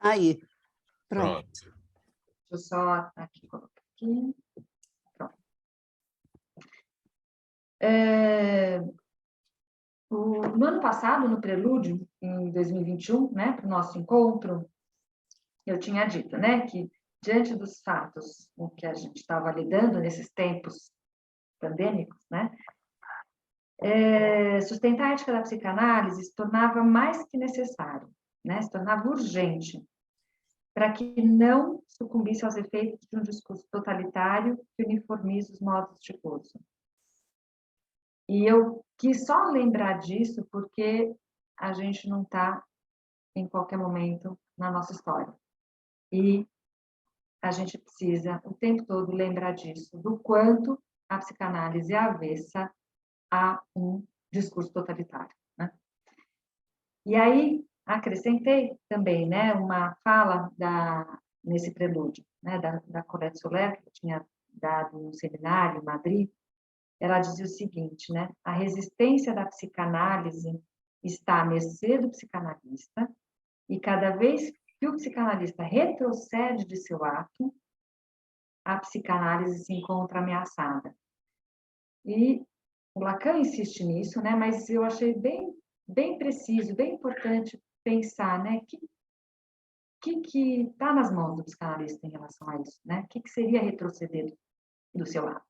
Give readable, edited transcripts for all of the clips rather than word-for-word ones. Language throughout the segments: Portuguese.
Aí, pronto. Pronto. Deixa eu só aqui colocar aqui. Pronto. No ano passado, no prelúdio, em 2021, né, para o nosso encontro, eu tinha dito, né, que diante dos fatos com que a gente estava lidando nesses tempos pandêmicos, né, sustentar a ética da psicanálise se tornava mais que necessário, né, se tornava urgente, para que não sucumbisse aos efeitos de um discurso totalitário que uniformiza os modos de gozo. E eu quis só lembrar disso porque a gente não está em qualquer momento na nossa história. E a gente precisa o tempo todo lembrar disso, do quanto a psicanálise é avessa a um discurso totalitário, né? E aí acrescentei também, né, uma fala nesse prelúdio, né, da Colette Soler, que eu tinha dado no seminário em Madrid. Ela dizia o seguinte, né, a resistência da psicanálise está à mercê do psicanalista e cada vez que o psicanalista retrocede de seu ato, a psicanálise se encontra ameaçada. E o Lacan insiste nisso, né, mas eu achei bem preciso, bem importante pensar, né, que está nas mãos do psicanalista em relação a isso, né? O que seria retroceder do seu ato?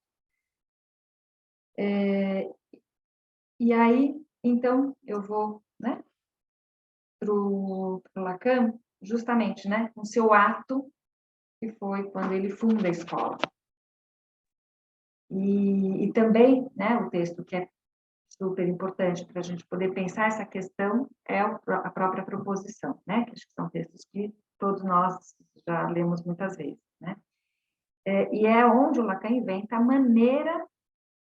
E aí, então, eu vou, né, pro Lacan, justamente, né, com seu ato, que foi quando ele funda a escola. E também, né, o texto que é super importante para a gente poder pensar essa questão é a própria proposição, né, que acho que são textos que todos nós já lemos muitas vezes, né? E é onde o Lacan inventa a maneira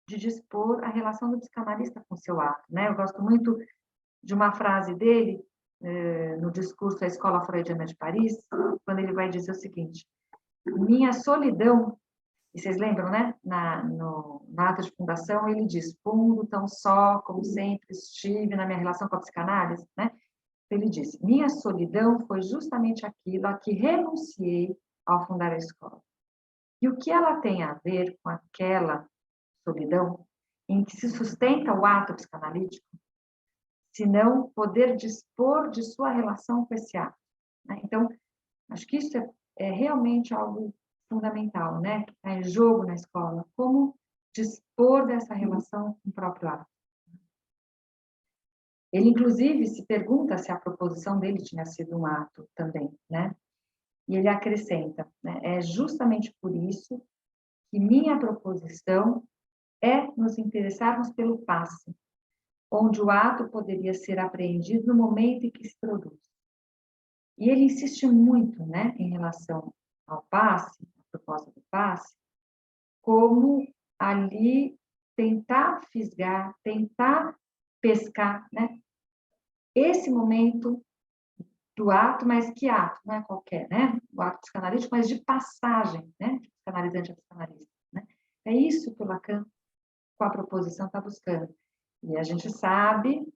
de dispor a relação do psicanalista com seu ato, né? Eu gosto muito de uma frase dele, no discurso à Escola Freudiana de Paris, quando ele vai dizer o seguinte: minha solidão, e vocês lembram, né? Na ata de fundação, ele diz, fundo tão só como sempre estive na minha relação com a psicanálise, né? Ele diz, minha solidão foi justamente aquilo a que renunciei ao fundar a escola. E o que ela tem a ver com aquela solidão em que se sustenta o ato psicanalítico, se não poder dispor de sua relação com esse ato, né? Então, acho que isso é realmente algo fundamental, né? Que está em jogo na escola, como dispor dessa relação com o próprio ato. Ele, inclusive, se pergunta se a proposição dele tinha sido um ato também, né? E ele acrescenta, né? É justamente por isso que minha proposição é nos interessarmos pelo passe, onde o ato poderia ser apreendido no momento em que se produz. E ele insiste muito, né, em relação ao passe, a proposta do passe, como ali tentar fisgar, tentar pescar, né, esse momento do ato, mas que ato? Não é qualquer, né? O ato psicanalítico, mas de passagem, né? De psicanalizante a psicanalista, né? É isso que o Lacan, com a proposição, está buscando. E a gente sabe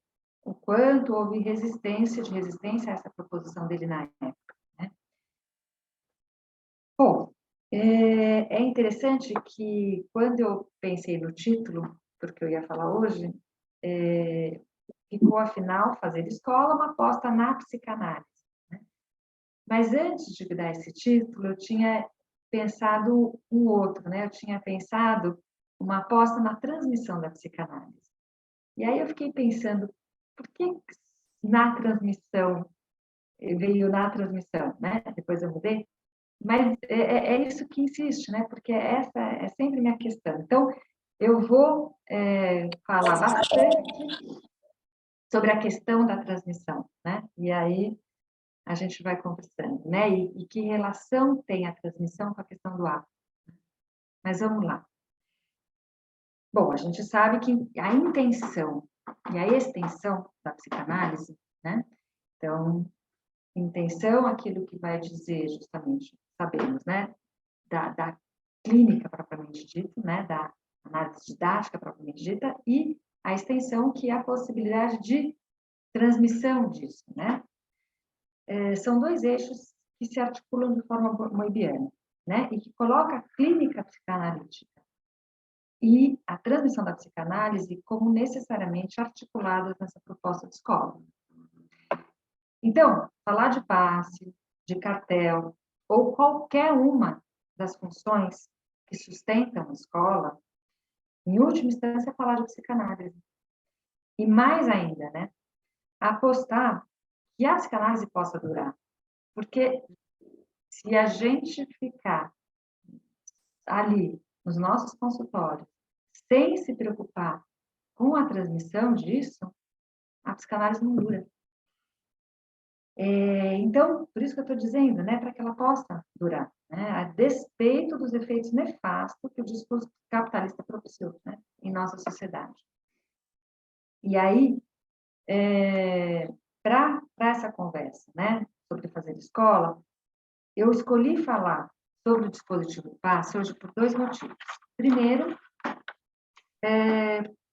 o quanto houve resistência a essa proposição dele na época, né? Bom, é interessante que quando eu pensei no título, porque eu ia falar hoje, ficou, afinal, fazer escola, uma aposta na psicanálise, né? Mas antes de dar esse título, eu tinha pensado um outro, né? Eu tinha pensado uma aposta na transmissão da psicanálise. E aí eu fiquei pensando, por que na transmissão, veio na transmissão, né? Depois eu mudei. Mas é isso que insiste, né? Porque essa é sempre minha questão. Então, eu vou falar bastante sobre a questão da transmissão, né? E aí a gente vai conversando, né? E que relação tem a transmissão com a questão do ato. Mas vamos lá. Bom, a gente sabe que a intenção e a extensão da psicanálise, né? Então, intenção, aquilo que vai dizer justamente, sabemos, né? Da clínica propriamente dita, né? Da análise didática propriamente dita, e a extensão, que é a possibilidade de transmissão disso, né? são dois eixos que se articulam de forma moibiana, né? E que coloca a clínica psicanalítica e a transmissão da psicanálise como necessariamente articuladas nessa proposta de escola. Então, falar de passe, de cartel, ou qualquer uma das funções que sustentam a escola, em última instância, é falar de psicanálise. E mais ainda, né? Apostar que a psicanálise possa durar. Porque se a gente ficar ali, nos nossos consultórios, sem se preocupar com a transmissão disso, a psicanálise não dura. Então, por isso que eu estou dizendo, né, para que ela possa durar, né, a despeito dos efeitos nefastos que o discurso capitalista propiciou, né, em nossa sociedade. E aí, para essa conversa, né, sobre fazer escola, eu escolhi falar sobre o dispositivo do passe hoje por dois motivos. Primeiro,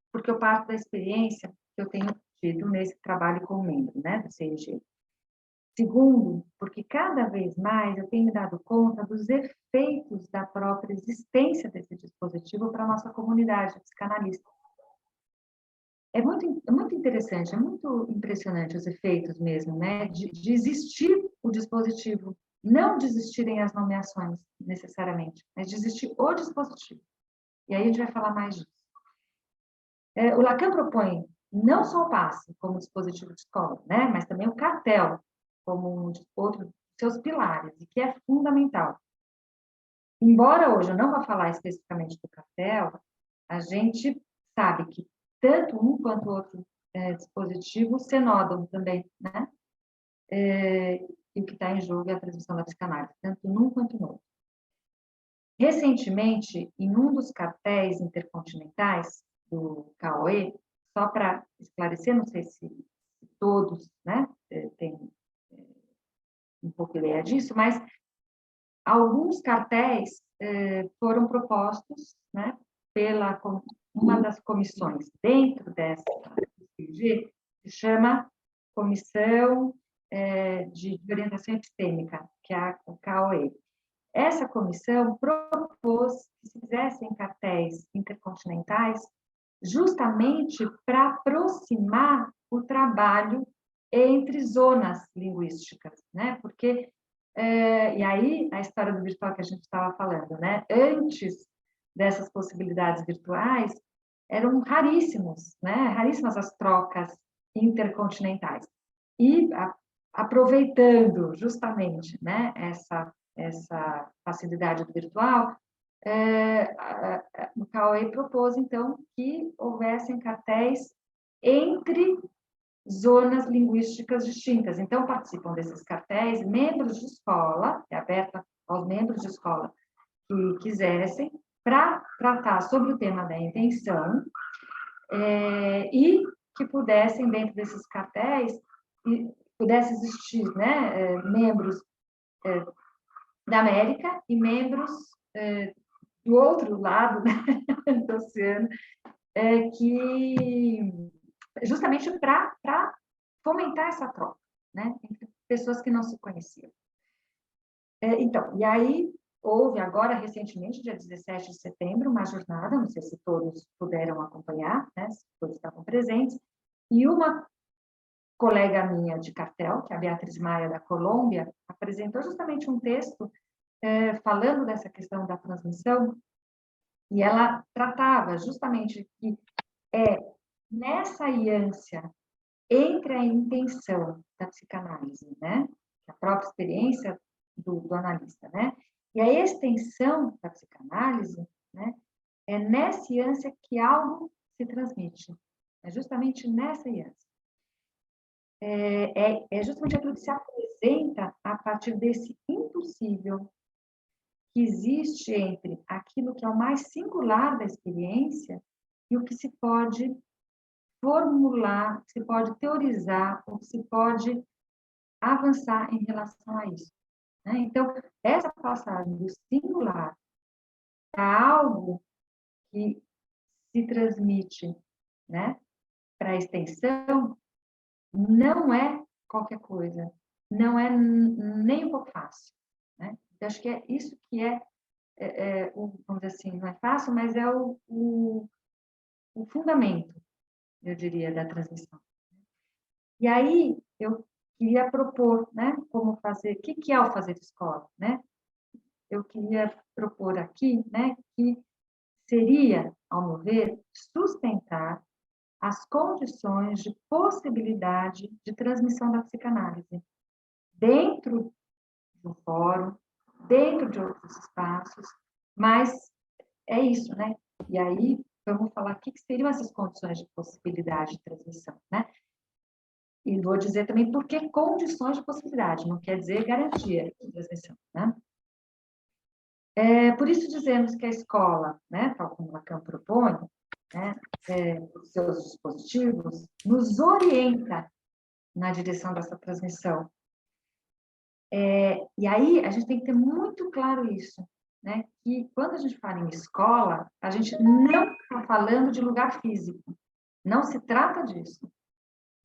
porque eu parto da experiência que eu tenho tido nesse trabalho como membro, né, do CIG. Segundo, porque cada vez mais eu tenho me dado conta dos efeitos da própria existência desse dispositivo para a nossa comunidade psicanalista. É muito interessante, é muito impressionante os efeitos mesmo, né, de existir o dispositivo, não de existirem as nomeações necessariamente, mas de existir o dispositivo. E aí a gente vai falar mais disso. O Lacan propõe não só o passe como dispositivo de escola, né, mas também o cartel como outro de seus pilares, e que é fundamental. Embora hoje eu não vá falar especificamente do cartel, a gente sabe que tanto um quanto o outro dispositivo se nodam também, né? E o que está em jogo é a transmissão da psicanálise, tanto num quanto no outro. Recentemente, em um dos cartéis intercontinentais do CAOE, só para esclarecer, não sei se todos, né, têm um pouco ideia disso, mas alguns cartéis foram propostos, né, pela uma das comissões dentro dessa CIG, que se chama Comissão de Orientação Epistêmica, que é a CAOE. Essa comissão propôs que se fizessem cartéis intercontinentais justamente para aproximar o trabalho entre zonas linguísticas, né? Porque e aí a história do virtual que a gente estava falando, né? Antes dessas possibilidades virtuais eram raríssimos, né? Raríssimas as trocas intercontinentais. E aproveitando justamente, né, essa facilidade do virtual, o CAUE propôs, então, que houvessem cartéis entre zonas linguísticas distintas. Então, participam desses cartéis membros de escola, é aberta aos membros de escola que quisessem, para tratar sobre o tema da intenção, e que pudessem, dentro desses cartéis, pudesse existir, né, membros da América e membros do outro lado, né, do oceano, que justamente para fomentar essa troca, né, entre pessoas que não se conheciam. Então, e aí houve agora, recentemente, dia 17 de setembro, uma jornada, não sei se todos puderam acompanhar, né, se todos estavam presentes, e uma colega minha de cartel, que é a Beatriz Maia, da Colômbia, apresentou justamente um texto falando dessa questão da transmissão, e ela tratava justamente que nessa aliança entre a intenção da psicanálise, né, a própria experiência do analista, né, e a extensão da psicanálise, né, é nessa ânsia que algo se transmite. É justamente nessa ânsia. É justamente aquilo que se apresenta a partir desse impossível que existe entre aquilo que é o mais singular da experiência e o que se pode formular, que se pode teorizar, ou que se pode avançar em relação a isso. Né? Então, essa passagem do singular para algo que se transmite, né, para a extensão, não é qualquer coisa, não é nem um pouco fácil, né? Eu acho que é isso que vamos dizer assim, não é fácil, mas é o fundamento, eu diria, da transmissão. E aí, eu queria propor, né, como fazer, o que é o fazer escola, né? Eu queria propor aqui, né, que seria, ao meu ver, sustentar as condições de possibilidade de transmissão da psicanálise dentro do fórum, dentro de outros espaços, mas é isso, né? E aí, vamos falar o que seriam essas condições de possibilidade de transmissão, né? E vou dizer também por que condições de possibilidade, não quer dizer garantia de transmissão, né? Por isso dizemos que a escola, né, tal como Lacan propõe, né, os seus dispositivos, nos orienta na direção dessa transmissão. E aí a gente tem que ter muito claro isso, né, que quando a gente fala em escola, a gente não está falando de lugar físico, não se trata disso.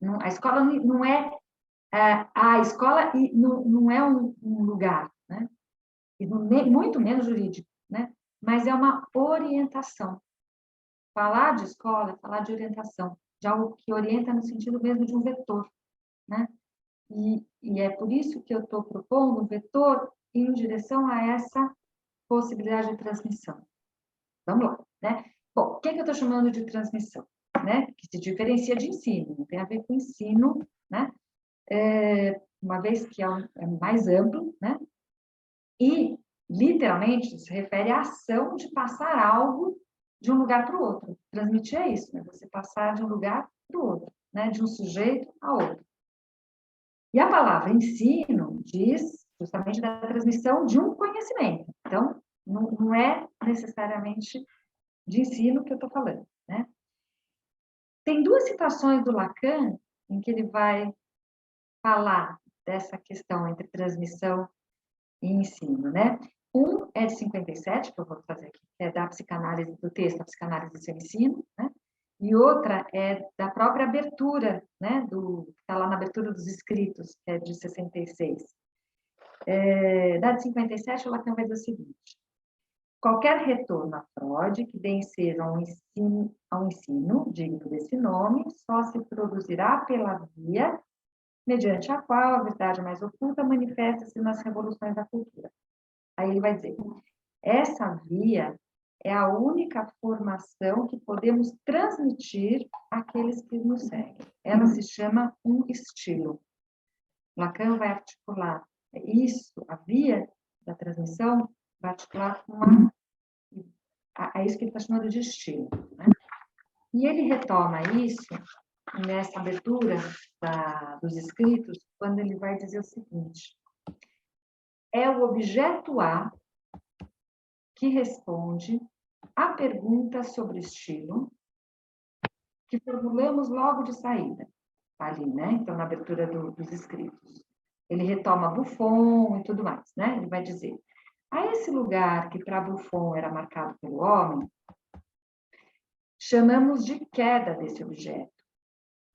Não, a escola não é a escola não é um lugar, né? E muito menos jurídico, né? Mas é uma orientação. Falar de escola é falar de orientação, de algo que orienta no sentido mesmo de um vetor, né? E é por isso que eu estou propondo um vetor em direção a essa possibilidade de transmissão. Vamos lá, né? Bom, o que eu estou chamando de transmissão? Né? Que se diferencia de ensino, não tem a ver com ensino, né? Uma vez que é mais amplo, né? E, literalmente, se refere à ação de passar algo de um lugar para o outro. Transmitir é isso, né? Você passar de um lugar para o outro, né? De um sujeito a outro. E a palavra ensino diz justamente da transmissão de um conhecimento. Então, não é necessariamente de ensino que eu estou falando, né? Tem duas citações do Lacan em que ele vai falar dessa questão entre transmissão e ensino, né? Um é de 57, que eu vou trazer aqui, que é da psicanálise, do texto, a psicanálise do seu ensino, né? E outra é da própria abertura, né? Que está lá na abertura dos escritos, que é de 66. Da de 57, o Lacan vai dizer o seguinte: qualquer retorno a Freud que dê ensejo a um ensino digno desse nome só se produzirá pela via mediante a qual a verdade mais oculta manifesta-se nas revoluções da cultura. Aí ele vai dizer, essa via é a única formação que podemos transmitir àqueles que nos seguem. Ela se chama um estilo. Lacan vai articular isso, a via da transmissão, vai articular com é isso que ele está chamando de estilo. Né? E ele retoma isso nessa abertura dos escritos, quando ele vai dizer o seguinte: é o objeto A que responde à pergunta sobre estilo que formulamos logo de saída, ali, né? Então, na abertura dos escritos. Ele retoma Buffon e tudo mais, né? Ele vai dizer: a esse lugar que para Buffon era marcado pelo homem, chamamos de queda desse objeto,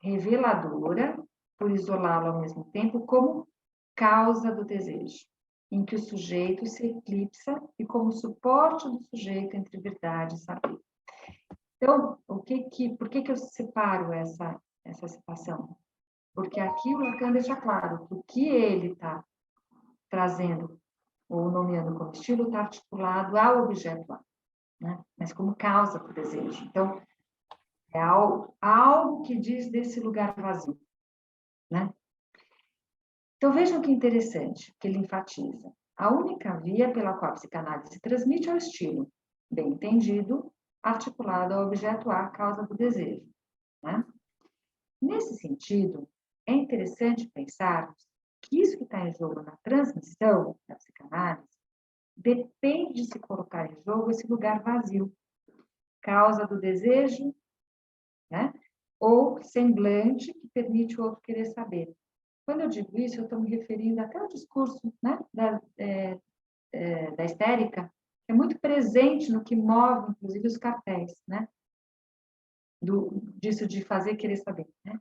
reveladora, por isolá-lo ao mesmo tempo como causa do desejo, em que o sujeito se eclipsa e como suporte do sujeito entre verdade e saber. Então, por que eu separo essa citação? Porque aqui o Lacan deixa claro que o que ele está trazendo ou nomeando como estilo está articulado ao objeto lá, né? Mas como causa do desejo. Então, é algo que diz desse lugar vazio, né? Então, vejam que interessante que ele enfatiza. A única via pela qual a psicanálise se transmite é o estilo, bem entendido, articulado ao objeto A, causa do desejo, né? Nesse sentido, é interessante pensar que isso que está em jogo na transmissão da psicanálise depende de se colocar em jogo esse lugar vazio, causa do desejo, né? Ou semblante que permite o outro querer saber. Quando eu digo isso, eu estou me referindo até ao discurso, né, da histérica, que é muito presente no que move, inclusive, os cartéis, né? Disso de fazer querer saber, né?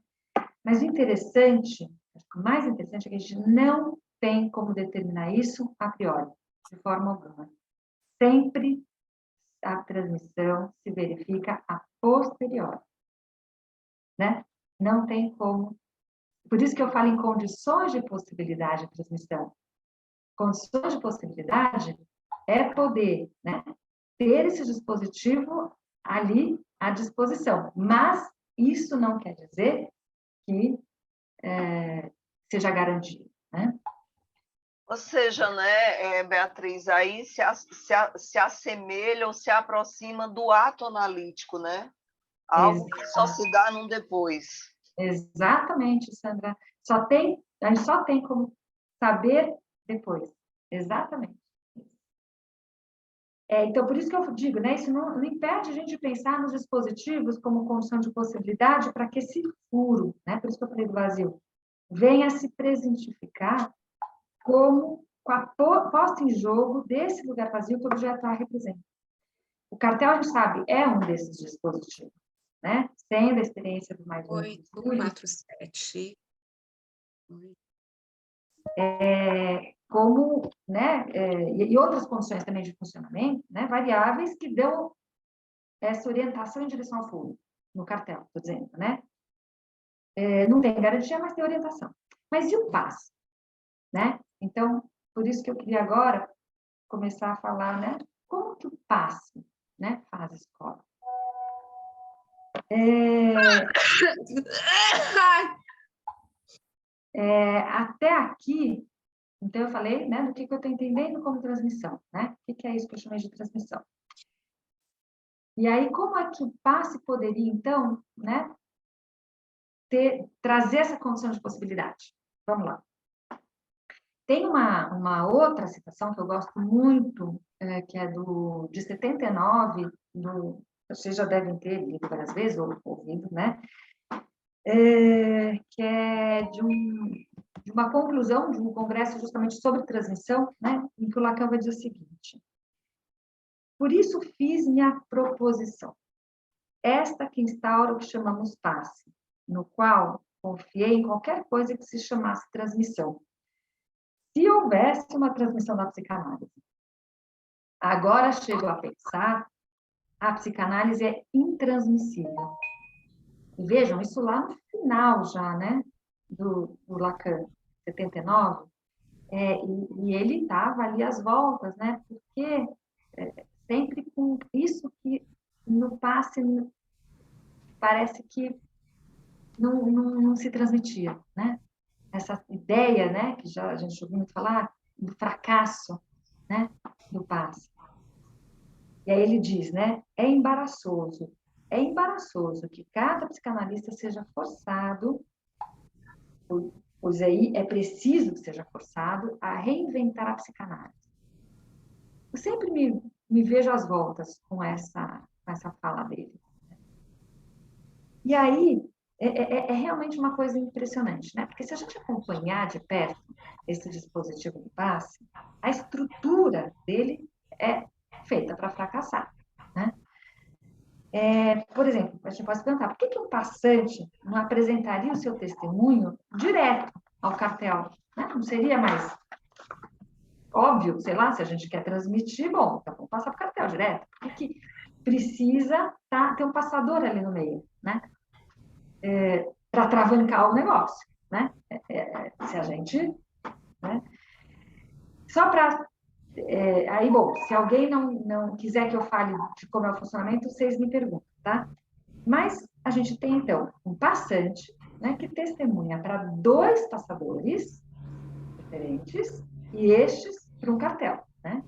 Mas o interessante Acho que o mais interessante é que a gente não tem como determinar isso a priori, de forma alguma. Sempre a transmissão se verifica a posteriori, né? Não tem como. Por isso que eu falo em condições de possibilidade de transmissão. Condições de possibilidade é poder, né, ter esse dispositivo ali à disposição. Mas isso não quer dizer que seja garantido, né? Ou seja, né, Beatriz, aí se assemelha ou se aproxima do ato analítico, né? Algo que só se dá num depois. Exatamente, Sandra. A gente só tem como saber depois. Exatamente. Então, por isso que eu digo, né? Isso não impede a gente de pensar nos dispositivos como condição de possibilidade para que esse furo, né? Por isso que eu falei do vazio, venha se presentificar como com a posta em jogo desse lugar vazio que o objeto A representa. O cartel, a gente sabe, é um desses dispositivos, né? Sendo a experiência do mais 847. Como, né? E outras condições também de funcionamento, né? Variáveis que dão essa orientação em direção ao furo, no cartel, estou dizendo, né? Não tem garantia, mas tem orientação. Mas e o passe, né? Então, por isso que eu queria agora começar a falar, né? Como que o passe, né, faz escola? Até aqui, então eu falei, né, do que eu estou entendendo como transmissão, né? O que é isso que eu chamei de transmissão? E aí, como é que o passe poderia, então, né, trazer essa condição de possibilidade? Vamos lá. Tem uma outra citação que eu gosto muito, que é de 79, vocês já devem ter lido várias vezes, ou ouvido, né? Que é de uma conclusão de um congresso justamente sobre transmissão, né? Em que o Lacan vai dizer o seguinte: por isso fiz minha proposição, esta que instaura o que chamamos passe, no qual confiei em qualquer coisa que se chamasse transmissão. Se houvesse uma transmissão da psicanálise. Agora chego a pensar, a psicanálise é intransmissível. E vejam, isso lá no final já, né, do Lacan, 79, e ele estava ali às voltas, né, porque sempre com isso que no passe parece que não se transmitia, né? Essa ideia, né, que já a gente ouviu muito falar, do fracasso, né, do passe. E aí ele diz, né, é embaraçoso que cada psicanalista seja forçado, pois aí é preciso que seja forçado a reinventar a psicanálise. Eu sempre me vejo às voltas com essa fala dele. E aí, é realmente uma coisa impressionante, né? Porque se a gente acompanhar de perto esse dispositivo de passe, a estrutura dele é feita para fracassar, né? Por exemplo, a gente pode se perguntar, por que um passante não apresentaria o seu testemunho direto ao cartel? Né? Não seria mais óbvio, sei lá, se a gente quer transmitir, bom, então vamos passar para o cartel direto. Porque precisa ter um passador ali no meio, né? Para atravancar o negócio, né? Se a gente... Né? Só para... aí, bom, se alguém não quiser que eu fale de como é o funcionamento, vocês me perguntam, tá? Mas a gente tem, então, um passante, né, que testemunha para 2 passadores diferentes e estes para um cartel, né?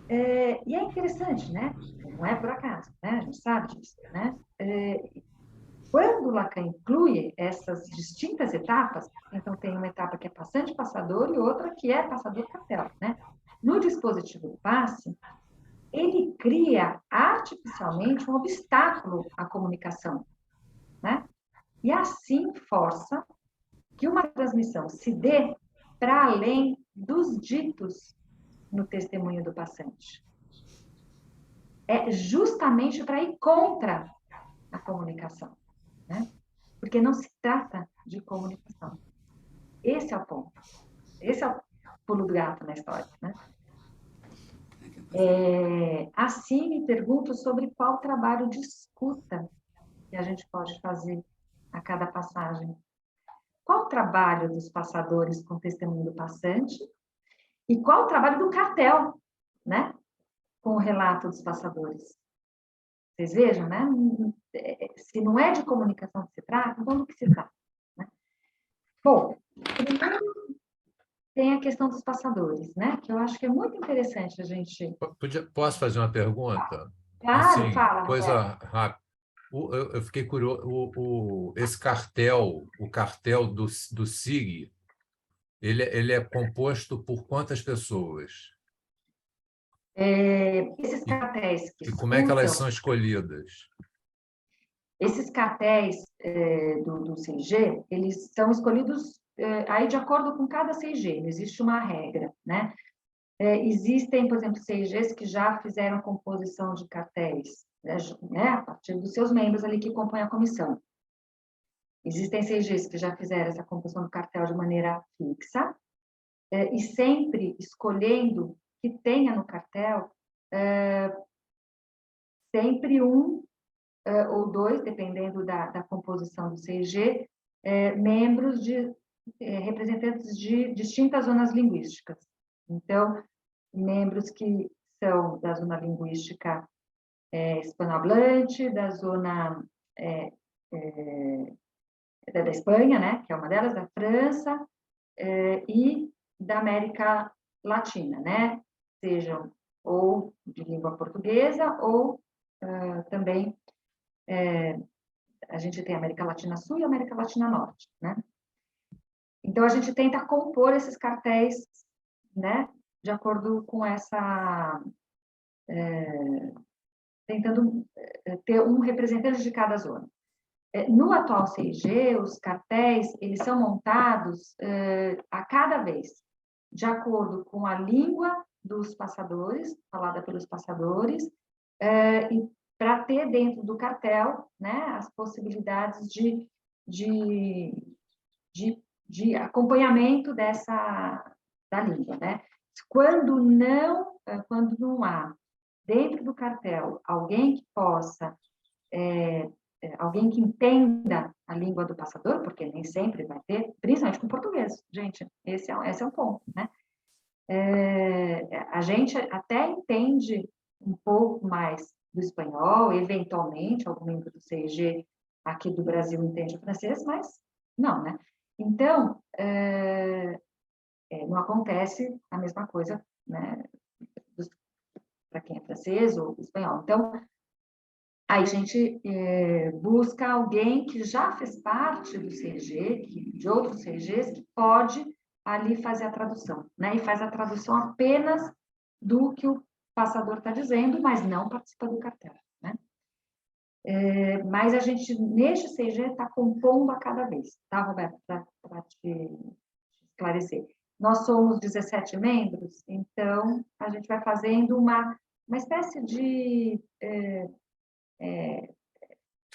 E é interessante, né? Não é por acaso, né? A gente sabe disso, né? Quando Lacan inclui essas distintas etapas, então tem uma etapa que é passante-passador e outra que é passador-cartel, né? No dispositivo do passe, ele cria artificialmente um obstáculo à comunicação, né? E assim força que uma transmissão se dê para além dos ditos no testemunho do passante. É justamente para ir contra a comunicação, né? Porque não se trata de comunicação, Esse é o ponto. Esse é o pulo do gato na história, né? Assim, me pergunto sobre qual trabalho de escuta que a gente pode fazer a cada passagem. Qual o trabalho dos passadores com testemunho do passante e qual o trabalho do cartel, né? Com o relato dos passadores. Vocês vejam, né? Se não é de comunicação que se trata, então do que se trata? Né? Bom, primeiro tem a questão dos passadores, né? Que eu acho que é muito interessante a gente... Posso fazer uma pergunta? Claro, Assim, fala, coisa Roberto. rápida. Eu fiquei curioso. Esse cartel, o cartel do SIG, ele é composto por quantas pessoas? Esses E, cartéis que e como é que elas escutam, são escolhidas? esses cartéis do CIG, eles são escolhidos aí de acordo com cada CIG, não existe uma regra, né? Existem, por exemplo, CIGs que já fizeram composição de cartéis, né, a partir dos seus membros ali que compõem a comissão. Existem CIGs que já fizeram essa composição do cartel de maneira fixa, e sempre escolhendo que tenha no cartel sempre um ou dois, dependendo da composição do CIG, membros representantes de distintas zonas linguísticas. Então, membros que são da zona linguística hispanohablante, da zona da Espanha, né, que é uma delas, da França, e da América Latina, né, sejam ou de língua portuguesa ou também a gente tem a América Latina Sul e a América Latina Norte, né? Então, a gente tenta compor esses cartéis, né, de acordo com essa... tentando ter um representante de cada zona. No atual CIG, os cartéis, eles são montados a cada vez, de acordo com a língua dos passadores, falada pelos passadores, e para ter dentro do cartel, né, as possibilidades de acompanhamento da língua, né? Quando não há dentro do cartel alguém que possa, alguém que entenda a língua do passador, porque nem sempre vai ter, principalmente com português, gente, esse é um ponto, né? A gente até entende um pouco mais do espanhol, eventualmente, algum membro do CIG aqui do Brasil entende o francês, mas não, né? Então, não acontece a mesma coisa, né, para quem é francês ou espanhol. Então, aí a gente busca alguém que já fez parte do CIG, de outros CIGs, que pode ali fazer a tradução, né? E faz a tradução apenas do que o passador está dizendo, mas não participa do cartel, né? Mas a gente, neste CIG, está compondo a cada vez, tá, Roberto? Para te esclarecer. Nós somos 17 membros, então a gente vai fazendo uma espécie de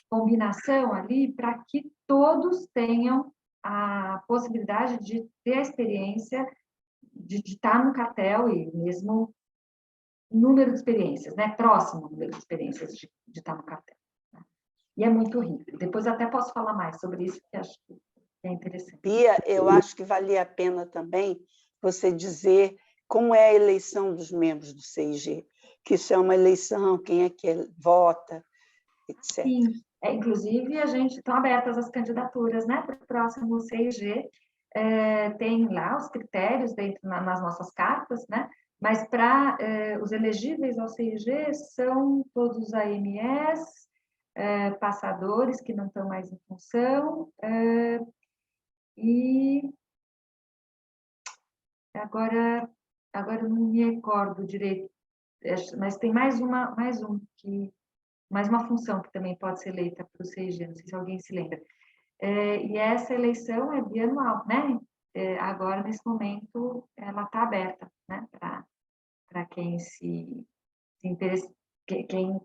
combinação ali para que todos tenham a possibilidade de ter a experiência de estar no cartel e mesmo número de experiências, né? Próximo número de experiências de estar no cartel. Né? E é muito rico. Depois até posso falar mais sobre isso, que acho que é interessante. Bia, eu acho que valia a pena também você dizer como é a eleição dos membros do CIG, que isso é uma eleição, quem é que vota, etc. Sim, inclusive a gente estão abertas as candidaturas, né, para o próximo CIG. Tem lá os critérios dentro nas nossas cartas, né? Mas para os elegíveis ao CIG são todos os AMS, passadores que não estão mais em função, e agora eu não me recordo direito, mas tem mais uma função que também pode ser eleita para o CIG, não sei se alguém se lembra. E essa eleição é bianual, né? Agora, nesse momento, ela está aberta, né? Para quem se interessa, quem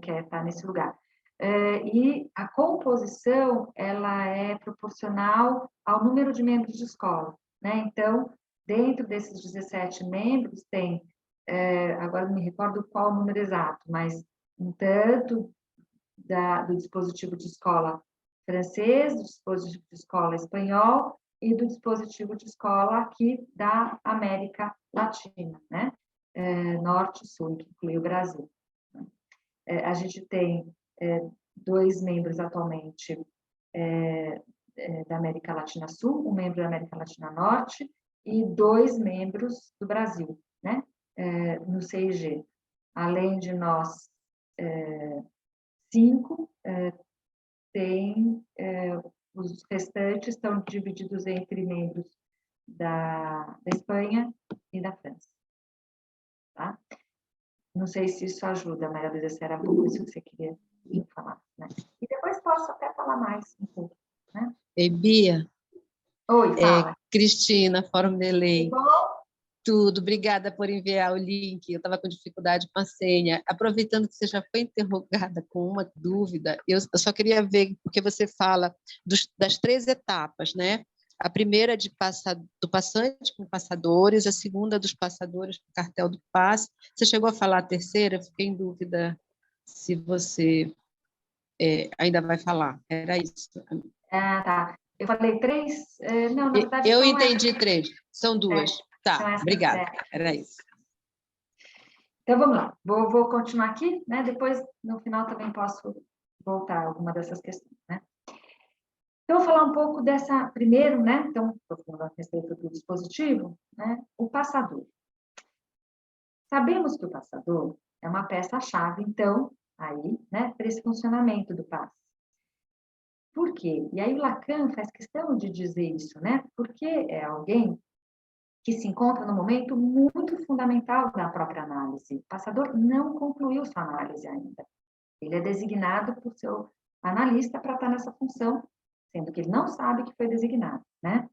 quer estar nesse lugar. E a composição, ela é proporcional ao número de membros de escola, né? Então, dentro desses 17 membros, tem, agora não me recordo qual o número exato, mas um tanto do dispositivo de escola francês, do dispositivo de escola espanhol e do dispositivo de escola aqui da América Latina, né? Norte e Sul, que inclui o Brasil. A gente tem 2 membros atualmente da América Latina Sul, um membro da América Latina Norte e 2 membros do Brasil, né? No CIG. Além de nós, 5, os restantes estão divididos entre membros da Espanha e da França. Tá? Não sei se isso ajuda, Maria Luísa, se era pouco isso que você queria falar. Né? E depois posso até falar mais um pouco. Né? Ei, Bia. Oi, fala. Cristina, Fórum de Lei. Tudo bom? Tudo, obrigada por enviar o link. Eu estava com dificuldade com a senha. Aproveitando que você já foi interrogada com uma dúvida, eu só queria ver, porque você fala das 3 etapas, né? A primeira do passante com passadores, a segunda dos passadores com cartel do passe. Você chegou a falar a terceira? Eu fiquei em dúvida se você ainda vai falar. Era isso. Ah, tá. Eu falei 3? Não, na verdade... Eu entendi 3. São 2. Tá, obrigada. Era isso. Então, vamos lá. Vou continuar aqui, né? Depois, no final, também posso voltar a alguma dessas questões, né? Então, vou falar um pouco dessa... Primeiro, né? Então, estou falando a respeito do dispositivo, né? O passador. Sabemos que o passador é uma peça-chave, então, aí, né? Para esse funcionamento do passe. Por quê? E aí o Lacan faz questão de dizer isso, né? Porque é alguém que se encontra no momento muito fundamental da própria análise. O passador não concluiu sua análise ainda. Ele é designado por seu analista para estar nessa função, sendo que ele não sabe que foi designado, né?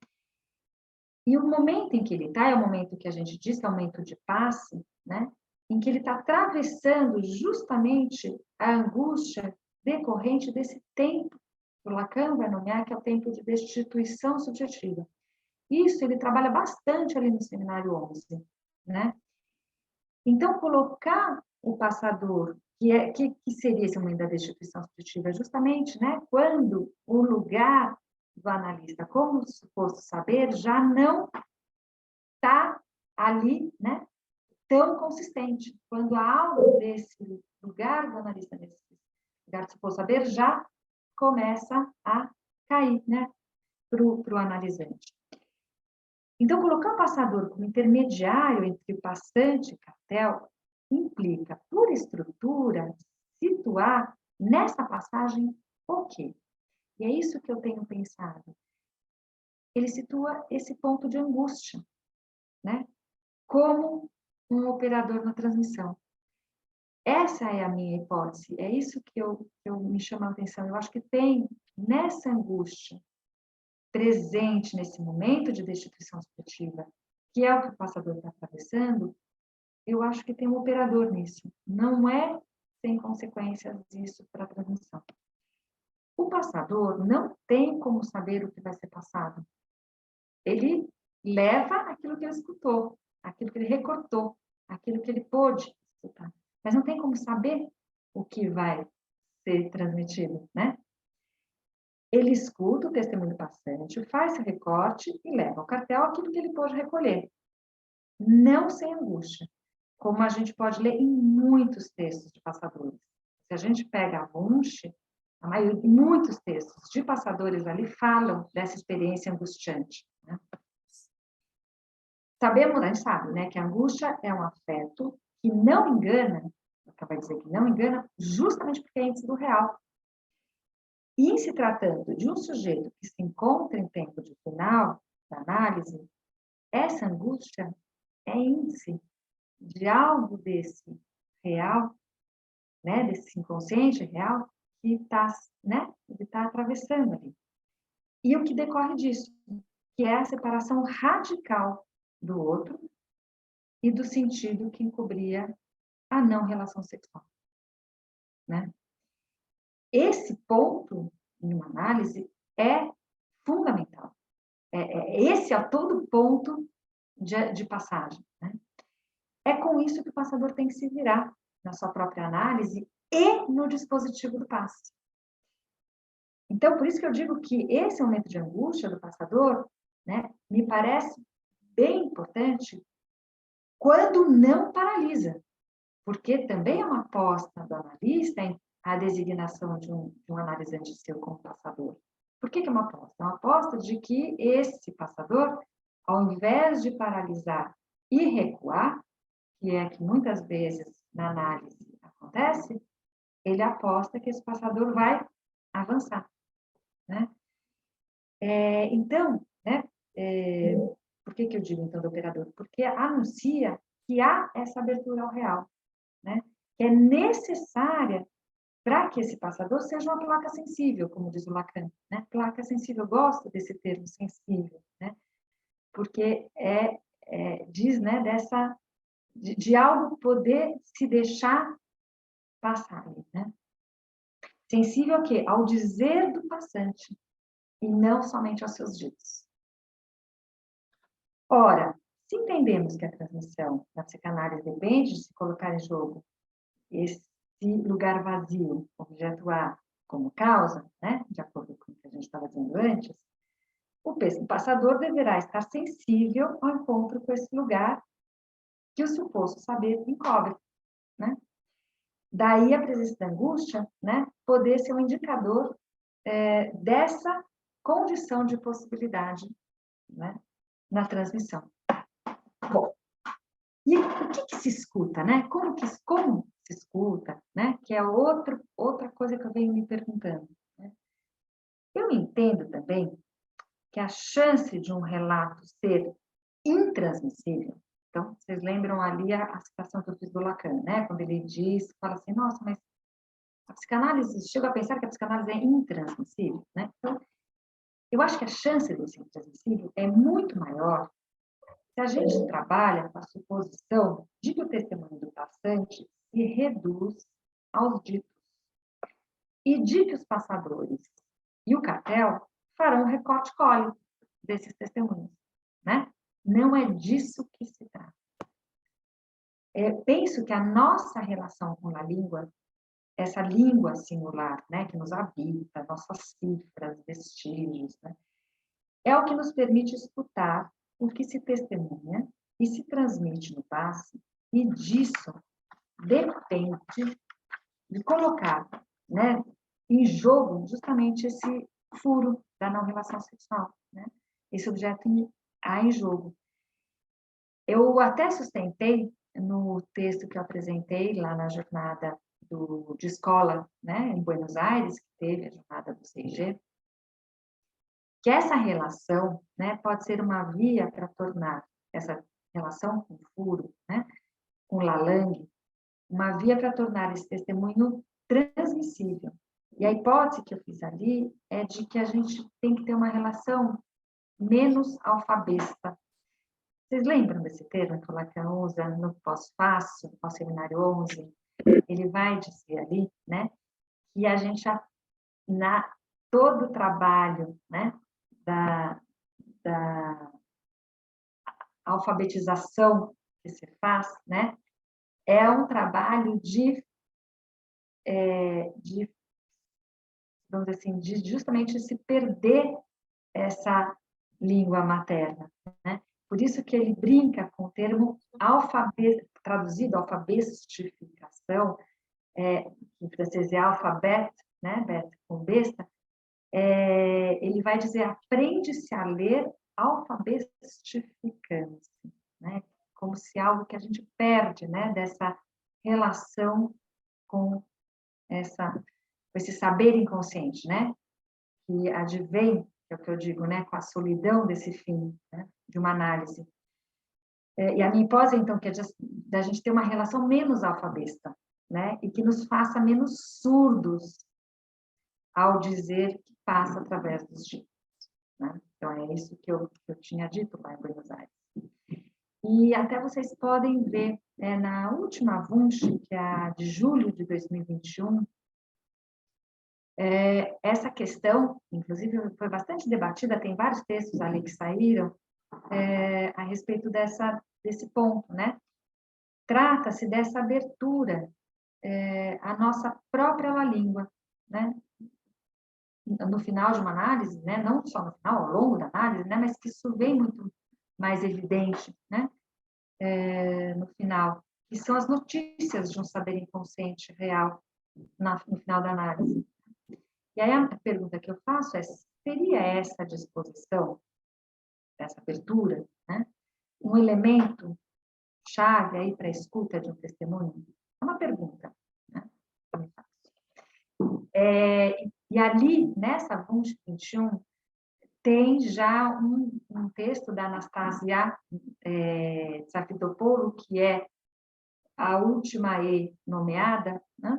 E o momento em que ele está é o momento que a gente diz que é o momento de passe, né? Em que ele está atravessando justamente a angústia decorrente desse tempo que o Lacan vai nomear, que é o tempo de destituição subjetiva. Isso ele trabalha bastante ali no seminário 11, né? Então, colocar o passador, que seria esse momento da destituição subjetiva, justamente, né, quando o lugar do analista como suposto saber já não está ali, né, tão consistente. Quando algo desse lugar do analista, desse lugar do suposto saber, já começa a cair, né, para o analisante. Então, colocar o passador como intermediário entre o passante e o cartel implica, por estrutura, situar nessa passagem o quê? E é isso que eu tenho pensado. Ele situa esse ponto de angústia, né? Como um operador na transmissão. Essa é a minha hipótese, é isso que eu me chamo a atenção. Eu acho que tem nessa angústia presente nesse momento de destituição subjetiva, que é o que o passador está atravessando, eu acho que tem um operador nisso. Não é sem consequências isso para a transmissão. O passador não tem como saber o que vai ser passado. Ele leva aquilo que ele escutou, aquilo que ele recortou, aquilo que ele pôde escutar. Mas não tem como saber o que vai ser transmitido, né? Ele escuta o testemunho passante, faz esse recorte e leva ao cartel aquilo que ele pode recolher. Não sem angústia, como a gente pode ler em muitos textos de passadores. Se a gente pega a Wunsch, muitos textos de passadores ali falam dessa experiência angustiante. Né? Sabemos, a gente sabe, né, que a angústia é um afeto que não engana, eu acabei de dizer que não engana, justamente porque é índice do real. E em se tratando de um sujeito que se encontra em tempo de final da análise, essa angústia é índice de algo desse real, né, desse inconsciente real, que está, né, ele está atravessando ali. E o que decorre disso, que é a separação radical do outro e do sentido que encobria a não relação sexual, né? Esse ponto, em uma análise, é fundamental. Esse é todo ponto de passagem, né? É com isso que o passador tem que se virar na sua própria análise e no dispositivo do passe. Então, por isso que eu digo que esse momento de angústia do passador, né, me parece bem importante quando não paralisa, porque também é uma aposta do analista em a designação de um analisante seu como passador. Por que é uma aposta? É uma aposta de que esse passador, ao invés de paralisar e recuar, que é que muitas vezes na análise acontece, ele aposta que esse passador vai avançar, né? Então, né, por que eu digo então do operador? Porque anuncia que há essa abertura ao real, né? Que é necessária para que esse passador seja uma placa sensível, como diz o Lacan, né? Placa sensível, eu gosto desse termo sensível, né? Porque diz, né, de algo poder se deixar passar ali, né? Sensível ao quê? Ao dizer do passante e não somente aos seus ditos. Ora, se entendemos que a transmissão da psicanálise depende de se colocar em jogo esse lugar vazio, objeto A, como causa, né, de acordo com o que a gente estava dizendo antes, o passador deverá estar sensível ao encontro com esse lugar que o suposto saber encobre, né? Daí a presença da angústia, né, poder ser um indicador dessa condição de possibilidade, né, na transmissão. Bom, e o que se escuta, né? Como se escuta, né? Que é outra coisa que eu venho me perguntando, né? Eu entendo também que a chance de um relato ser intransmissível, então, vocês lembram ali a citação que eu fiz do Lacan, né? Quando ele fala assim, nossa, mas a psicanálise, chega a pensar que a psicanálise é intransmissível, né? Então, eu acho que a chance de ser intransmissível é muito maior se a gente trabalha com a suposição de que o testemunho do passante se reduz aos ditos e de que os passadores e o cartel farão um recorte-cole desses testemunhos, né? Não é disso que se trata. Penso que a nossa relação com a língua, essa língua singular, né, que nos habita, nossas cifras, vestígios, né, é o que nos permite escutar o que se testemunha e se transmite no passe, e disso depende de colocar, né, em jogo justamente esse furo da não relação sexual, né? Esse objeto há em jogo. Eu até sustentei no texto que eu apresentei lá na jornada de escola, né, em Buenos Aires, que teve a jornada do CIG, que essa relação, né, pode ser uma via para tornar essa relação com o furo, né, com o Lalang, uma via para tornar esse testemunho transmissível. E a hipótese que eu fiz ali é de que a gente tem que ter uma relação menos alfabesta. Vocês lembram desse termo que o Lacan usa no pós-fácil, no seminário 11? Ele vai dizer ali, né, que a gente, todo o trabalho, né, da alfabetização que se faz, né, é um trabalho vamos dizer assim, de justamente se perder essa língua materna, né? Por isso que ele brinca com o termo traduzido, alfabetificação, em francês é alfabeto, né, bet com besta, ele vai dizer, aprende-se a ler alfabetificando-se, né? Como se algo que a gente perde, né, dessa relação com esse saber inconsciente, né? Que advém, que é o que eu digo, né, com a solidão desse fim, né, de uma análise. E a minha hipótese, então, que é da gente ter uma relação menos alfabesta, né, e que nos faça menos surdos ao dizer que passa através dos ditos, né? Então, é isso que eu tinha dito lá em Buenos Aires. E até vocês podem ver, na última Wunsch, que é a de julho de 2021, Essa questão, inclusive, foi bastante debatida, tem vários textos ali que saíram a respeito desse ponto, né? Trata-se dessa abertura à nossa própria língua, né? No final de uma análise, né? Não só no final, ao longo da análise, né? Mas que isso vem muito mais evidente, né? No final, que são as notícias de um saber inconsciente real no final da análise. E aí a pergunta que eu faço é, seria essa disposição, essa abertura, né, um elemento chave aí para a escuta de um testemunho? É uma pergunta, né, que eu me faço. E ali, nessa Wunsch 21, tem já um texto da Anastasia Tzafitopoulou, que é a última E nomeada, né?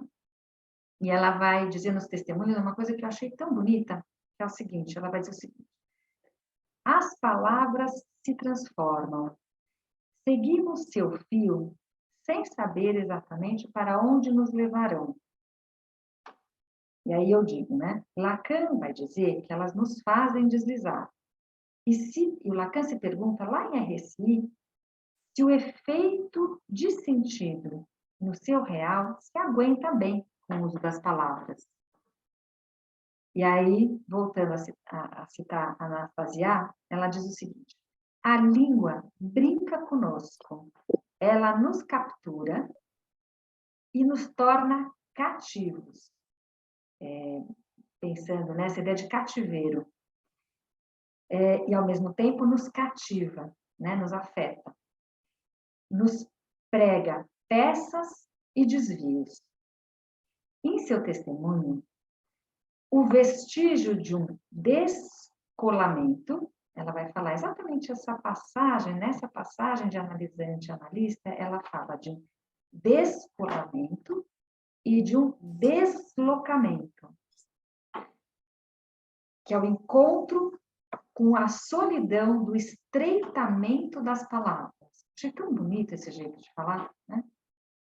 E ela vai dizer nos testemunhos uma coisa que eu achei tão bonita, que é o seguinte, ela vai dizer o seguinte: as palavras se transformam, seguimos seu fio sem saber exatamente para onde nos levarão. E aí eu digo, né? Lacan vai dizer que elas nos fazem deslizar. E o Lacan se pergunta lá em RSI se o efeito de sentido no seu real se aguenta bem com o uso das palavras. E aí, voltando a citar a Anastasia, ela diz o seguinte: a língua brinca conosco, ela nos captura e nos torna cativos. Pensando nessa ideia de cativeiro. E, ao mesmo tempo, nos cativa, né? Nos afeta. Nos prega peças e desvios. Em seu testemunho, o vestígio de um descolamento, ela vai falar exatamente essa passagem, nessa passagem de analisante e analista, ela fala de um descolamento e de um deslocamento, que é o encontro com a solidão do estreitamento das palavras. Achei tão bonito esse jeito de falar, né?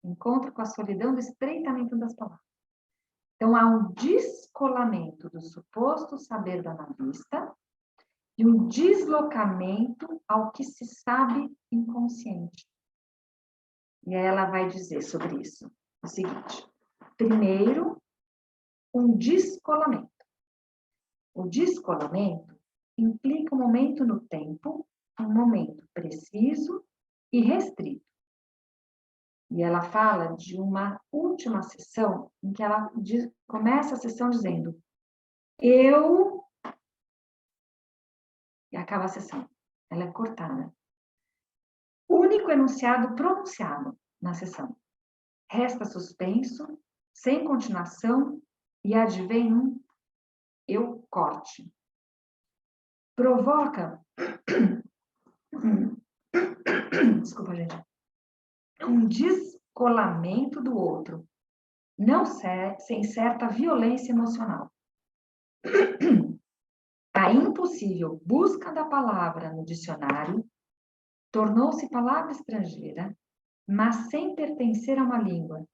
Encontro com a solidão do estreitamento das palavras. Então, há um descolamento do suposto saber do analista e um deslocamento ao que se sabe inconsciente. E aí ela vai dizer sobre isso o seguinte: primeiro, um descolamento. O descolamento implica um momento no tempo, um momento preciso e restrito. E ela fala de uma última sessão em que ela começa a sessão dizendo eu... E acaba a sessão. Ela é cortada. Único enunciado pronunciado na sessão. Resta suspenso, sem continuação, e advém um eu corte. Provoca... Desculpa, gente. Um descolamento do outro, não sem certa violência emocional. A impossível busca da palavra no dicionário tornou-se palavra estrangeira, mas sem pertencer a uma língua,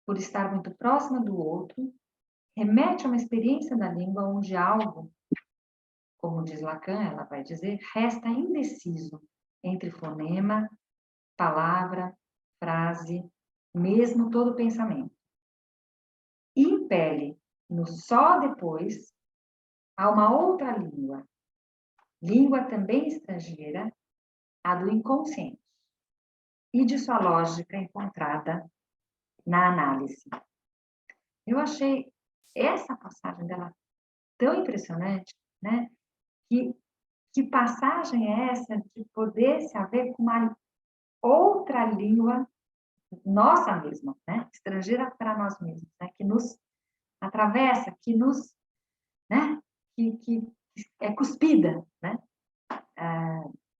por estar muito próxima do outro, remete a uma experiência da língua onde algo, como diz Lacan, ela vai dizer, resta indeciso entre fonema, palavra, frase, mesmo todo pensamento. E impele, no só depois, a uma outra língua também estrangeira, a do inconsciente, e de sua lógica encontrada na análise. Eu achei essa passagem dela tão impressionante, né? Que passagem é essa de poder se haver com uma outra língua nossa mesma, né? Estrangeira para nós mesmos, né? Que nos atravessa, que nos, né? Que é cuspida, né?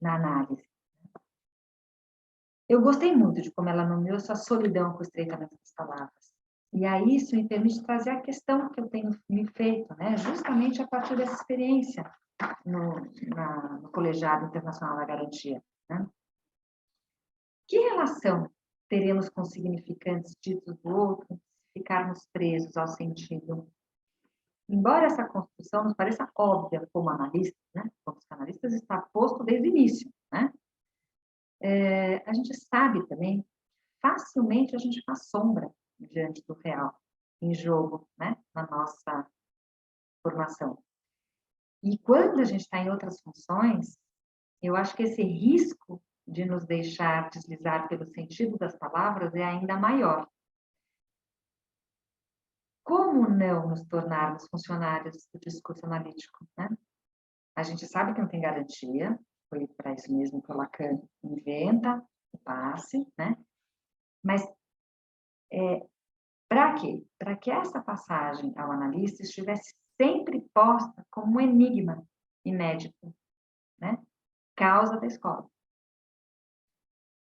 Na análise. Eu gostei muito de como ela nomeou essa solidão com o estreitamento das palavras. E aí isso me permite trazer a questão que eu tenho me feito, né? Justamente a partir dessa experiência no Colegiado Internacional da Garantia. Né? Que relação teremos com significantes ditos do outro se ficarmos presos ao sentido? embora essa construção nos pareça óbvia como analistas, né, como psicanalistas, está posto desde o início, né? A gente sabe também, facilmente a gente faz sombra diante do real em jogo, né, na nossa formação. E quando a gente está em outras funções, eu acho que esse risco de nos deixar deslizar pelo sentido das palavras é ainda maior. Como não nos tornarmos funcionários do discurso analítico, né? A gente sabe que não tem garantia, foi para isso mesmo que o Lacan inventa o passe, né? Mas para quê? Para que essa passagem ao analista estivesse sempre posta como um enigma inédito, né? Causa da escola.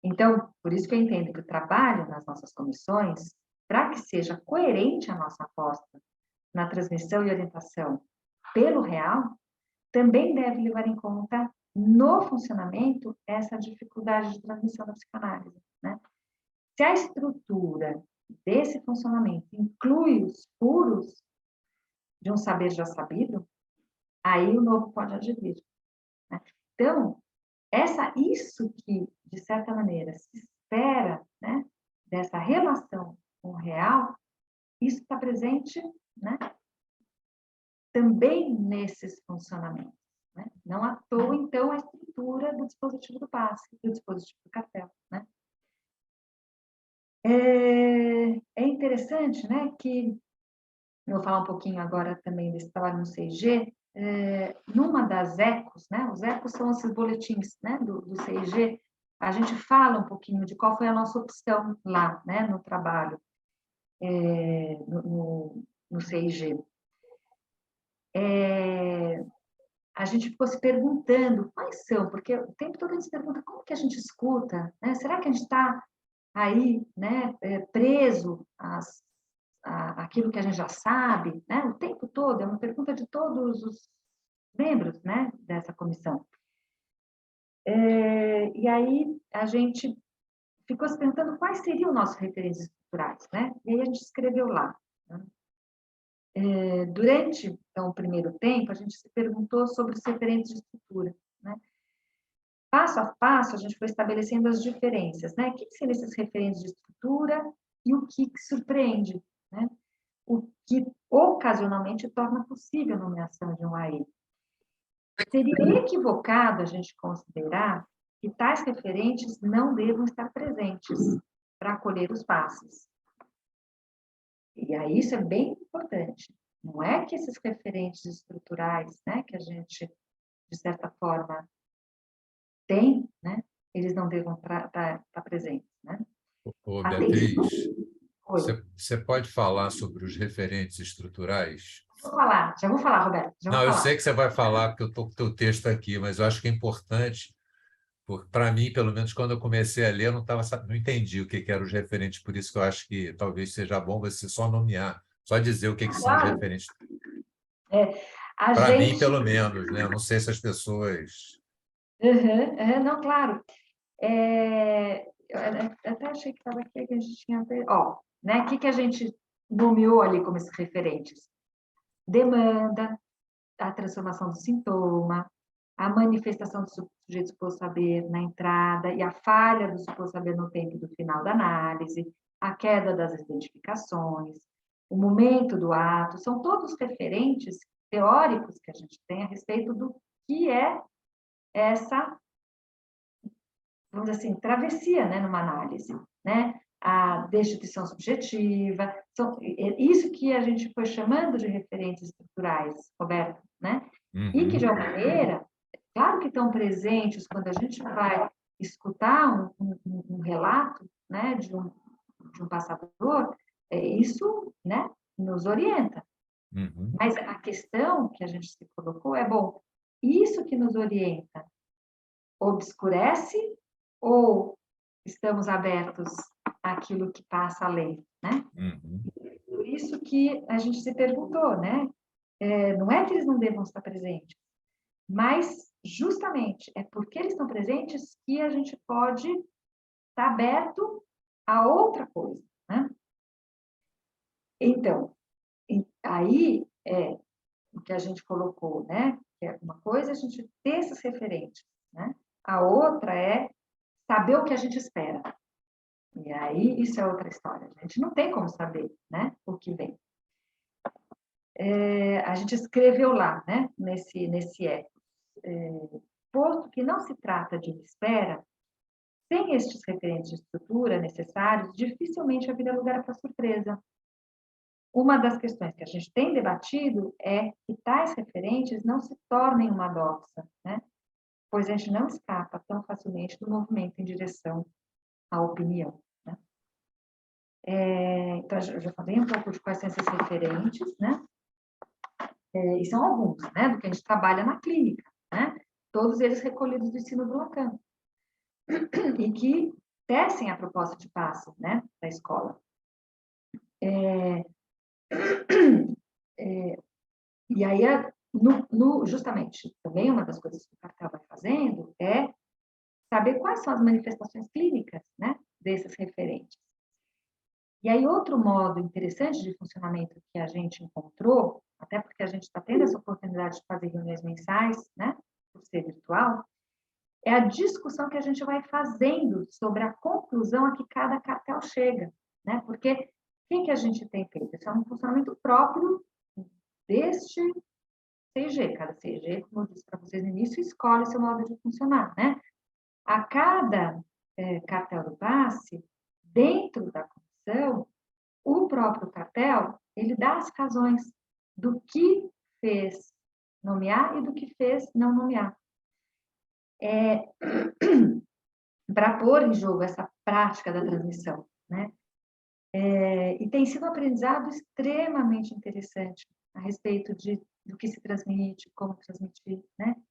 Então, por isso que eu entendo que o trabalho nas nossas comissões, para que seja coerente a nossa aposta na transmissão e orientação pelo real, também deve levar em conta no funcionamento essa dificuldade de transmissão da psicanálise, né? Se a estrutura desse funcionamento inclui os furos de um saber já sabido, aí o novo pode advir, né? Então, isso que, de certa maneira, se espera, né, dessa relação com o real, isso está presente, né, também nesses funcionamentos, né? Não à toa, então, a estrutura do dispositivo do passe, do dispositivo do cartel, né? É interessante, né, que eu vou falar um pouquinho agora também desse trabalho no CIG, numa das ecos, né, os ecos são esses boletins, né, do CIG, a gente fala um pouquinho de qual foi a nossa opção lá, né, no trabalho, no CIG. A gente ficou se perguntando quais são, porque o tempo todo a gente se pergunta como que a gente escuta, né? Será que a gente está aí, né, preso àquilo que a gente já sabe, né? O tempo todo, é uma pergunta de todos os membros, né, dessa comissão. E aí a gente ficou se perguntando quais seriam nossos referentes estruturais, né? E aí a gente escreveu lá, né? Durante, então, o primeiro tempo, a gente se perguntou sobre os referentes de estrutura, né? Passo a passo, a gente foi estabelecendo as diferenças, né? O que seriam esses referentes de estrutura e o que surpreende, né? O que ocasionalmente torna possível a nomeação de um AI. Seria equivocado a gente considerar que tais referentes não devam estar presentes para acolher os passes. E aí isso é bem importante. Não é que esses referentes estruturais, né, que a gente, de certa forma, tem, né, eles não devam estar presentes, né? Ô, Beatriz, você pode falar sobre os referentes estruturais? Já vou falar, Roberto. Não, eu sei que você vai falar, porque eu estou com o teu texto aqui, mas eu acho que é importante, para mim, pelo menos quando eu comecei a ler, eu não entendi o que eram os referentes, por isso que eu acho que talvez seja bom você só nomear, só dizer o que são os referentes. Para mim, pelo menos, né? Eu não sei se as pessoas... não, claro. Eu até achei que estava aqui, que a gente tinha... né? O que a gente nomeou ali como esses referentes? Demanda, a transformação do sintoma, a manifestação do sujeito suposto saber na entrada e a falha do suposto saber no tempo do final da análise, a queda das identificações, o momento do ato, são todos referentes teóricos que a gente tem a respeito do que é essa, vamos dizer assim, travessia, né, numa análise, né? A destituição subjetiva, isso que a gente foi chamando de referentes estruturais, Roberto, né? E que, de alguma maneira, claro que estão presentes quando a gente vai escutar um relato, né, de um passador, isso, né, nos orienta. Mas a questão que a gente se colocou é, bom, isso que nos orienta obscurece ou estamos abertos àquilo que passa além, né? Por isso que a gente se perguntou, né? Não é que eles não devam estar presentes, mas justamente é porque eles estão presentes que a gente pode estar aberto a outra coisa, né? Então, aí o que a gente colocou, né? Que é uma coisa a gente ter esses referentes, né? A outra é saber o que a gente espera. E aí, isso é outra história. A gente não tem como saber, né? O que vem. A gente escreveu lá, né? Nesse ethos. Posto que não se trata de espera, sem estes referentes de estrutura necessários, dificilmente haveria lugar para surpresa. Uma das questões que a gente tem debatido é que tais referentes não se tornem uma doxa, né? Pois a gente não escapa tão facilmente do movimento em direção à opinião, né? Então, eu já falei um pouco de quais são esses referentes, né? E são alguns, né? Do que a gente trabalha na clínica, né? Todos eles recolhidos do ensino do Lacan. E que tecem a proposta de passe, né? Da escola. E aí, justamente, também uma das coisas que o cartel vai fazendo é saber quais são as manifestações clínicas, né, desses referentes. E aí, outro modo interessante de funcionamento que a gente encontrou, até porque a gente está tendo essa oportunidade de fazer reuniões mensais, né, por ser virtual, é a discussão que a gente vai fazendo sobre a conclusão a que cada cartel chega, né, porque o que a gente tem feito? Isso é um funcionamento próprio deste CIG. Cada CIG, como eu disse para vocês no início, escolhe seu modo de funcionar, né? A cada cartel do passe, dentro da comissão, o próprio cartel, ele dá as razões do que fez nomear e do que fez não nomear. Para pôr em jogo essa prática da transmissão, né? E tem sido um aprendizado extremamente interessante a respeito do que se transmite, como transmitir, né?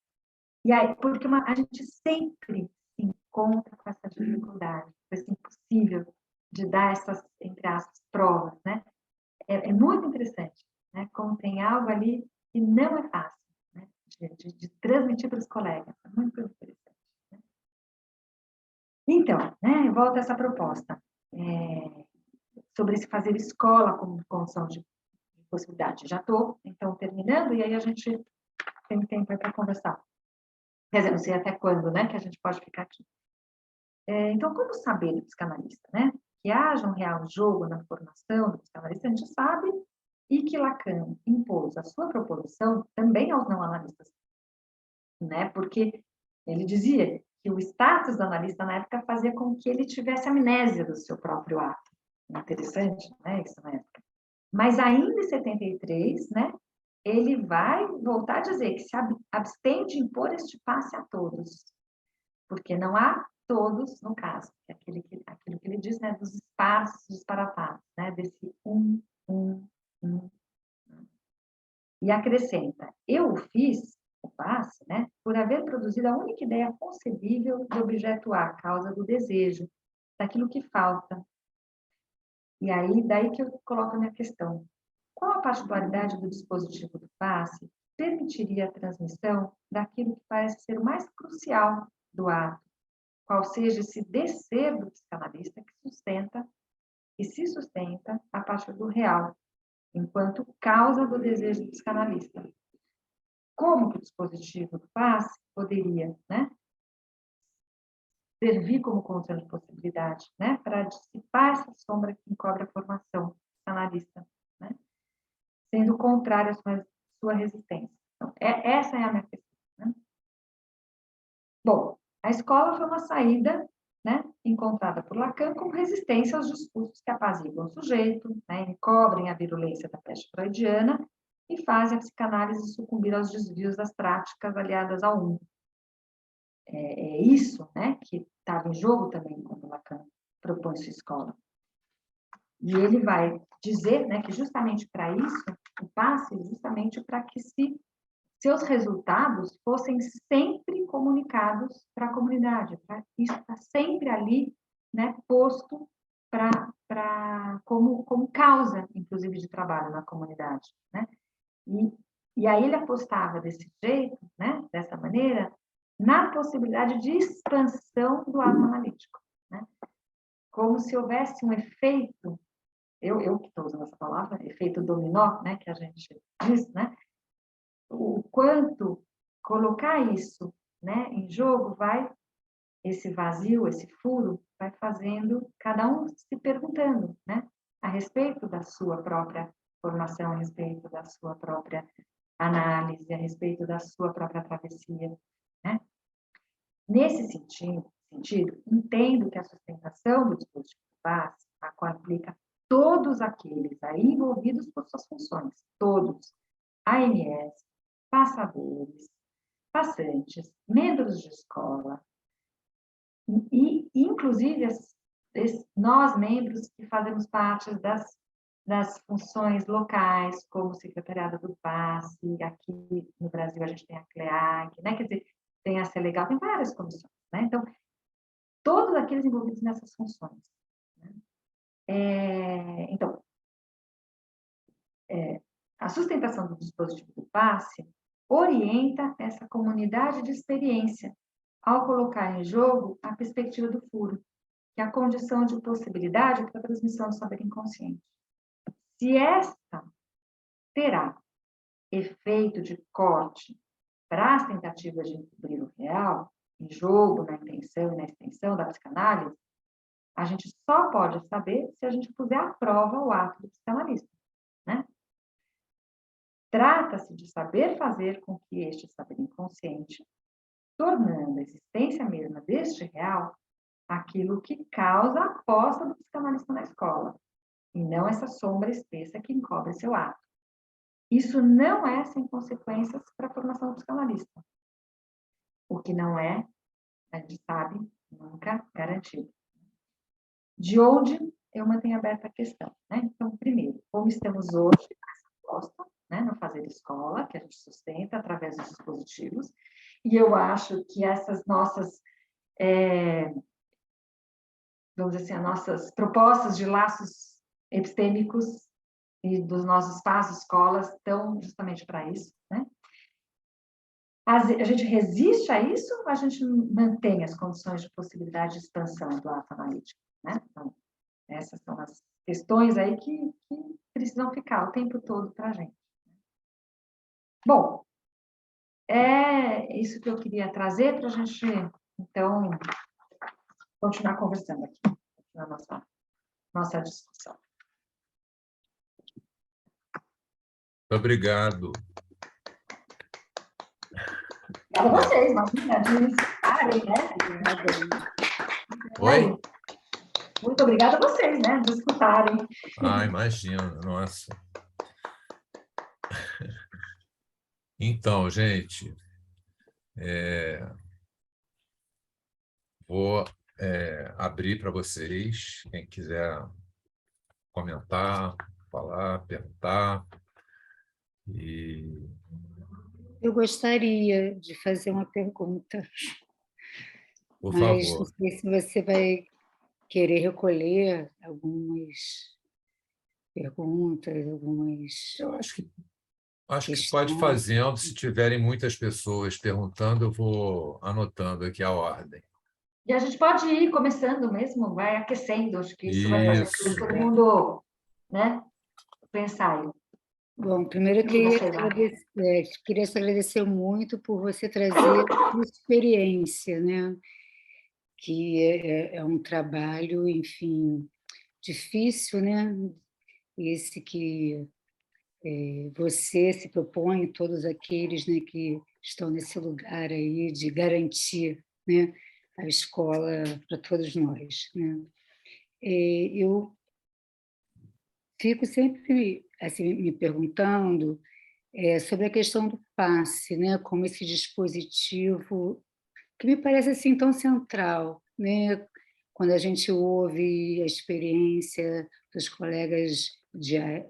E aí, porque a gente sempre se encontra com essa dificuldade, com esse impossível de dar essas, entre aspas, provas, né? É muito interessante, né? Como tem algo ali que não é fácil, né? De transmitir para os colegas. É muito interessante. Né? Então, né? Volta a essa proposta. Sobre esse fazer escola como condição de possibilidade. Já estou, então, terminando, e aí a gente tem tempo para conversar. Quer dizer, não sei até quando, né, que a gente pode ficar aqui. Então, como saber do psicanalista, né? Que haja um real jogo na formação do psicanalista, a gente sabe, e que Lacan impôs a sua proposição também aos não analistas, né? Porque ele dizia que o status do analista na época fazia com que ele tivesse amnésia do seu próprio ato. Interessante, né, isso na época. Mas ainda em 73, né, ele vai voltar a dizer que se abstém de impor este passe a todos, porque não há todos, no caso, aquilo que ele diz, né, dos espaços disparatados, né, desse um. E acrescenta, eu o fiz, o passe, né, por haver produzido a única ideia concebível de objeto A, causa do desejo, daquilo que falta. E aí, daí que eu coloco a minha questão. Qual a particularidade do dispositivo do passe permitiria a transmissão daquilo que parece ser o mais crucial do ato, qual seja esse descer do psicanalista que se sustenta a partir do real, enquanto causa do desejo do psicanalista? Como que o dispositivo do passe poderia, né, servir como condição de possibilidade, né, para dissipar essa sombra que encobre a formação psicanalista, né, sendo contrário à sua resistência. Então, essa é a minha questão. Né? Bom, a escola foi uma saída, né, encontrada por Lacan como resistência aos discursos que apaziguam o sujeito, né, encobrem a virulência da peste freudiana e fazem a psicanálise sucumbir aos desvios das práticas aliadas ao um. É isso, né, que estava em jogo também quando Lacan propõe sua escola. E ele vai dizer, né, que justamente para isso, o passe justamente para que seus resultados fossem sempre comunicados para a comunidade, para isso está sempre ali, né, posto como causa, inclusive, de trabalho na comunidade, né? E aí ele apostava desse jeito, né, dessa maneira, na possibilidade de expansão do ato analítico, né? Como se houvesse um efeito, eu que estou usando essa palavra, efeito dominó, né, que a gente diz, né? o quanto colocar isso, né, em jogo esse vazio, esse furo, vai fazendo cada um se perguntando, né, a respeito da sua própria formação, a respeito da sua própria análise, a respeito da sua própria travessia, né? Nesse sentido, entendo que a sustentação do dispositivo de passe, a qual aplica todos aqueles aí envolvidos por suas funções, todos, AMS, passadores, passantes, membros de escola, e inclusive nós, membros que fazemos parte das funções locais, como secretariado do passe, aqui no Brasil a gente tem a CLEAC, né? Quer dizer, tem a Selegal, tem várias comissões, né? Então, todos aqueles envolvidos nessas funções. Né? Então, a sustentação do dispositivo do passe orienta essa comunidade de experiência ao colocar em jogo a perspectiva do furo, que é a condição de possibilidade para a transmissão do saber inconsciente. Se esta terá efeito de corte para as tentativas de encobrir o real, em jogo, na intenção e na extensão da psicanálise, a gente só pode saber se a gente puser à prova o ato do psicanalista, né? Trata-se de saber fazer com que este saber inconsciente, tornando a existência mesma deste real aquilo que causa a aposta do psicanalista na escola, e não essa sombra espessa que encobre seu ato. Isso não é sem consequências para a formação do psicanalista. O que não é, a gente sabe, nunca garantido. De onde eu mantenho aberta a questão, né? Então, primeiro, como estamos hoje nessa proposta, né, no Fazer Escola, que a gente sustenta através dos dispositivos, e eu acho que essas nossas, vamos dizer assim, as nossas propostas de laços epistêmicos e dos nossos espaços, escolas, estão justamente para isso, né? A gente resiste a isso ou a gente mantém as condições de possibilidade de expansão do ato analítico, né? Então, essas são as questões aí que precisam ficar o tempo todo para a gente. Bom, é isso que eu queria trazer para a gente, então, continuar conversando aqui na nossa discussão. Obrigado. Obrigada a vocês, imagina, de escutarem, né? Oi? Muito obrigada a vocês, né, de escutarem. Imagino, nossa. Então, gente, vou abrir para vocês, quem quiser comentar, falar, perguntar. Eu gostaria de fazer uma pergunta, Por mas favor. não sei se você vai querer recolher algumas perguntas, algumas... Eu acho que pode ir fazendo. Se tiverem muitas pessoas perguntando, eu vou anotando aqui a ordem. E a gente pode ir começando mesmo, vai aquecendo, acho que isso vai fazer com que todo mundo, né, pensar. Bom, primeiro eu queria te agradecer muito por você trazer a experiência, né? Que é um trabalho, enfim, difícil, né? Esse que você se propõe, todos aqueles, né, que estão nesse lugar aí de garantir, né, a escola para todos nós, né? Eu fico sempre assim, me perguntando sobre a questão do passe, né, como esse dispositivo que me parece assim tão central, né, quando a gente ouve a experiência dos colegas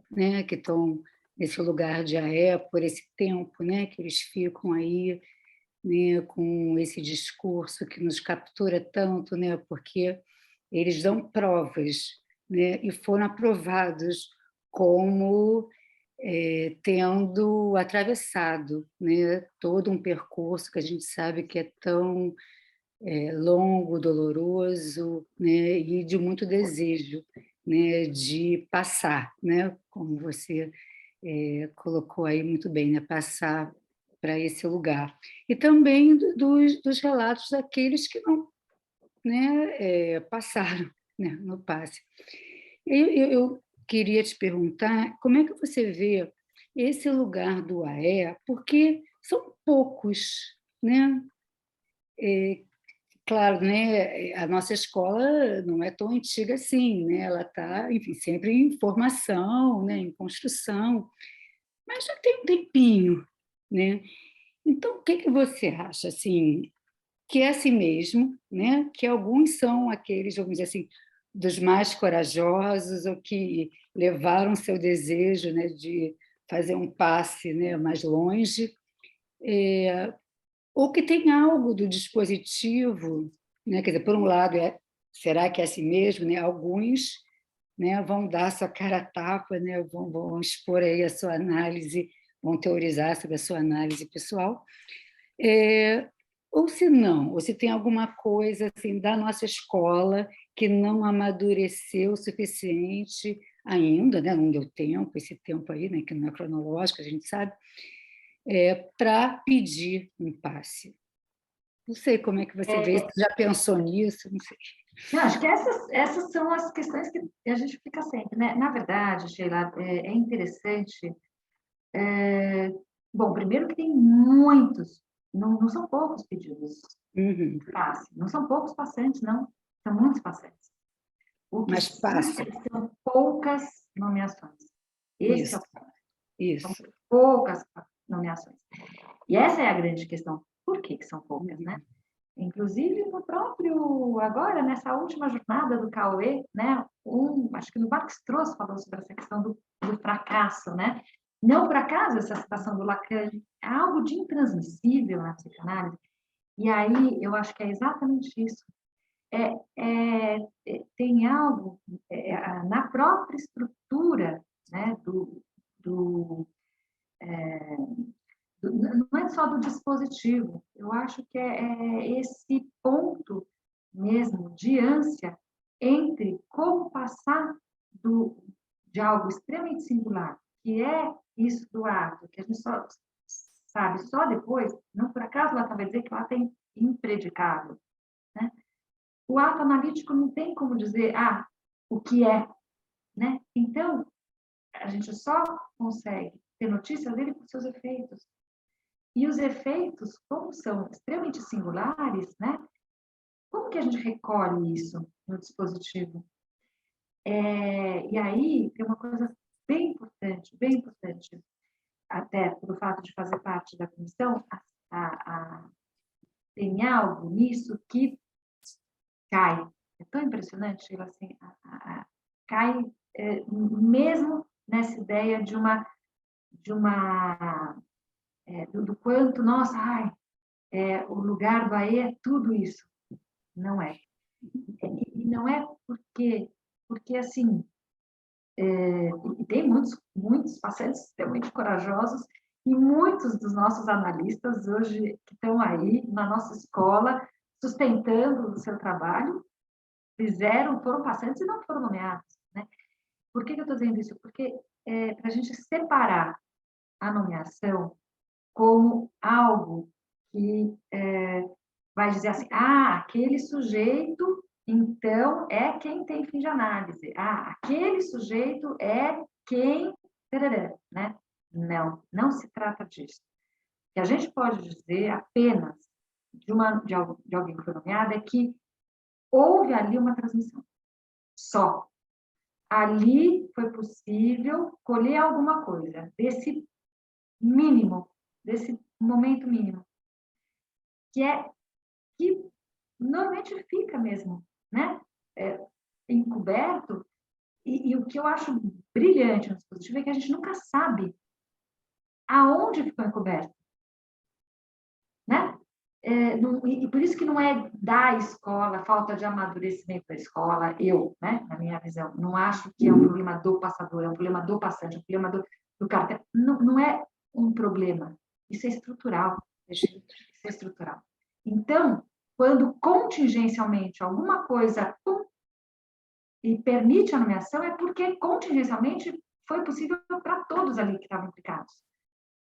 né, que estão nesse lugar de AE por esse tempo, né, que eles ficam aí, né, com esse discurso que nos captura tanto, né, porque eles dão provas, né, e foram aprovados como tendo atravessado, né, todo um percurso que a gente sabe que é tão longo, doloroso, né, e de muito desejo, né, de passar, né, como você colocou aí muito bem, né, passar para esse lugar. E também dos relatos daqueles que não, né, passaram, né, no passe. Eu queria te perguntar como é que você vê esse lugar do AE, porque são poucos, né? Claro, né, a nossa escola não é tão antiga assim, né? Ela está, enfim, sempre em formação, né, em construção, mas já tem um tempinho, né? Então, o que que você acha, assim, que é assim mesmo, né? Que alguns são aqueles, vamos dizer assim, dos mais corajosos ou que levaram seu desejo, né, de fazer um passe, né, mais longe, ou que tem algo do dispositivo, né? Quer dizer, por um lado, será que é assim mesmo, né? Alguns, né, vão dar a sua cara a tapa, né? Vão expor aí a sua análise, vão teorizar sobre a sua análise pessoal. Ou se não, ou se tem alguma coisa assim da nossa escola que não amadureceu o suficiente ainda, né? Não deu tempo, esse tempo aí, né, que não é cronológico, a gente sabe, para pedir um passe. Não sei como é que você vê, você já pensou nisso? Não sei. Não, acho que essas são as questões que a gente fica sempre, né? Na verdade, Sheila, é interessante. Bom, primeiro que tem muitos, não são poucos pedidos de passe, não são poucos passantes, não, são muitos passantes. O que Mas passa. são poucas nomeações. Esse Isso, é o ponto. isso. São poucas nomeações. E essa é a grande questão. Por que são poucas, né? Inclusive, no próprio, agora, nessa última jornada do Cauê, né, acho que no Marx Trost falou sobre essa questão do fracasso, né? Não por acaso essa citação do Lacan é algo de intransmissível na psicanálise, e aí eu acho que é exatamente isso. Tem algo na própria estrutura, né, não é só do dispositivo, eu acho que é esse ponto mesmo de ânsia entre como passar de algo extremamente singular, que é isso do ato, que a gente só sabe só depois, não por acaso ela vai dizer que lá tem impredicável, né? O ato analítico não tem como dizer, o que é, né? Então, a gente só consegue ter notícia dele por seus efeitos. E os efeitos, como são extremamente singulares, né? Como que a gente recolhe isso no dispositivo? E aí tem uma coisa bem importante, até pelo fato de fazer parte da comissão, tem algo nisso que cai. É tão impressionante, Sheila, assim, cai mesmo nessa ideia do quanto, nossa, o lugar do AE é tudo isso. Não é. E não é porque assim, tem muitos pacientes extremamente corajosos e muitos dos nossos analistas hoje que estão aí na nossa escola sustentando o seu trabalho, foram pacientes e não foram nomeados, né? Por que eu estou dizendo isso? Porque para a gente separar a nomeação como algo que vai dizer assim, aquele sujeito, então, é quem tem fim de análise. Aquele sujeito é quem... né? Não se trata disso. O que a gente pode dizer apenas de alguém que foi nomeado é que houve ali uma transmissão. Só. Ali foi possível colher alguma coisa desse mínimo, desse momento mínimo, que normalmente fica mesmo, né? Encoberto, e o que eu acho brilhante no dispositivo é que a gente nunca sabe aonde ficou encoberto, né? E por isso que não é da escola, falta de amadurecimento da escola, né, na minha visão, não acho que é um problema do passador, é um problema do passante, é um problema do cartão, não é um problema, isso é estrutural, Então, quando contingencialmente alguma coisa e permite a nomeação, é porque contingencialmente foi possível para todos ali que estavam implicados.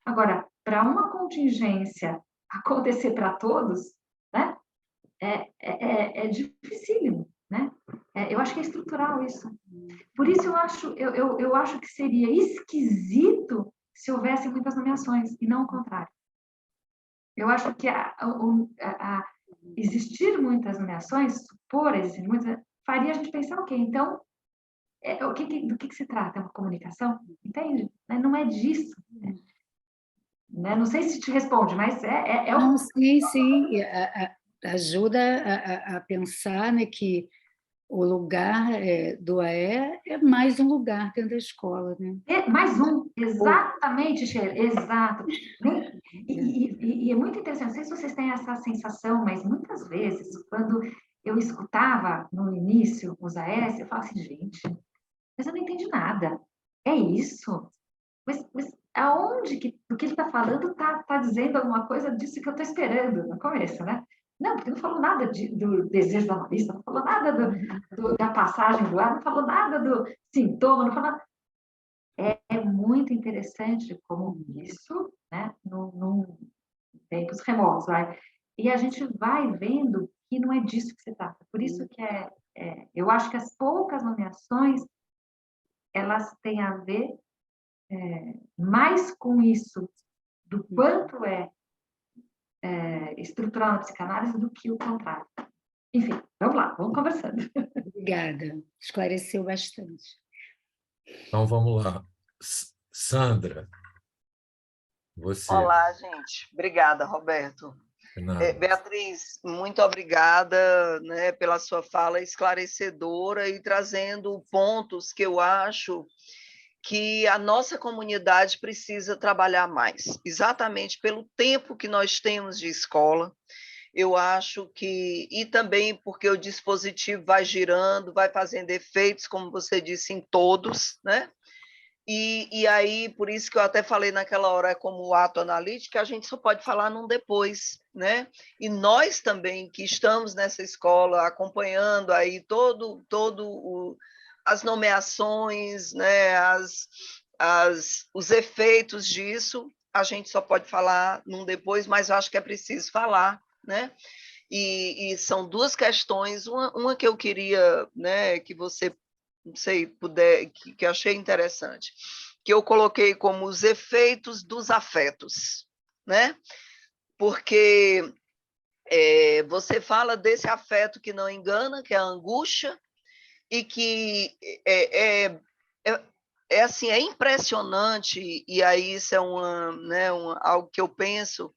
Agora, para uma contingência acontecer para todos, né? É dificílimo, né? Eu acho que é estrutural isso. Por isso eu acho que seria esquisito se houvesse muitas nomeações, e não o contrário. Eu acho que existir muitas nomeações, supor existir muitas, faria a gente pensar, ok, então, do que se trata? É uma comunicação? Entende? Não é disso. Né? Não sei se te responde, mas Não, sim, sim. Ajuda a pensar, né, que o lugar do AE é mais um lugar dentro da escola, né? Mais um, exatamente, Sheila, exato. E é muito interessante, não sei se vocês têm essa sensação, mas muitas vezes, quando eu escutava no início os AS, eu falava assim, gente, mas eu não entendi nada. É isso? Mas aonde do que ele está falando está dizendo alguma coisa disso que eu estou esperando no começo, né? Não, porque não falou nada do desejo do analista, não falou nada da passagem do ar, não falou nada do sintoma, não falou nada. É muito interessante como isso, né, num tempos remotos, vai. E a gente vai vendo que não é disso que se trata. Por isso que eu acho que as poucas nomeações, elas têm a ver mais com isso, do quanto é estrutural na psicanálise, do que o contrário. Enfim, vamos lá, vamos conversando. Obrigada, esclareceu bastante. Então, vamos lá. Sandra, você. Olá, gente. Obrigada, Roberto. Nada. Beatriz, muito obrigada, né, pela sua fala esclarecedora e trazendo pontos que eu acho que a nossa comunidade precisa trabalhar mais, exatamente pelo tempo que nós temos de escola. Eu acho que, e também porque o dispositivo vai girando, vai fazendo efeitos, como você disse, em todos, né? E aí, por isso que eu até falei naquela hora, como o ato analítico, a gente só pode falar num depois, né? E nós também, que estamos nessa escola, acompanhando aí as nomeações, né? Os efeitos disso, a gente só pode falar num depois, mas eu acho que é preciso falar, né? E são duas questões, uma que eu queria, né, que você, não sei, puder, que achei interessante, que eu coloquei como os efeitos dos afetos, né? Porque você fala desse afeto que não engana, que é a angústia, e que assim, é impressionante, e aí isso é algo que eu penso,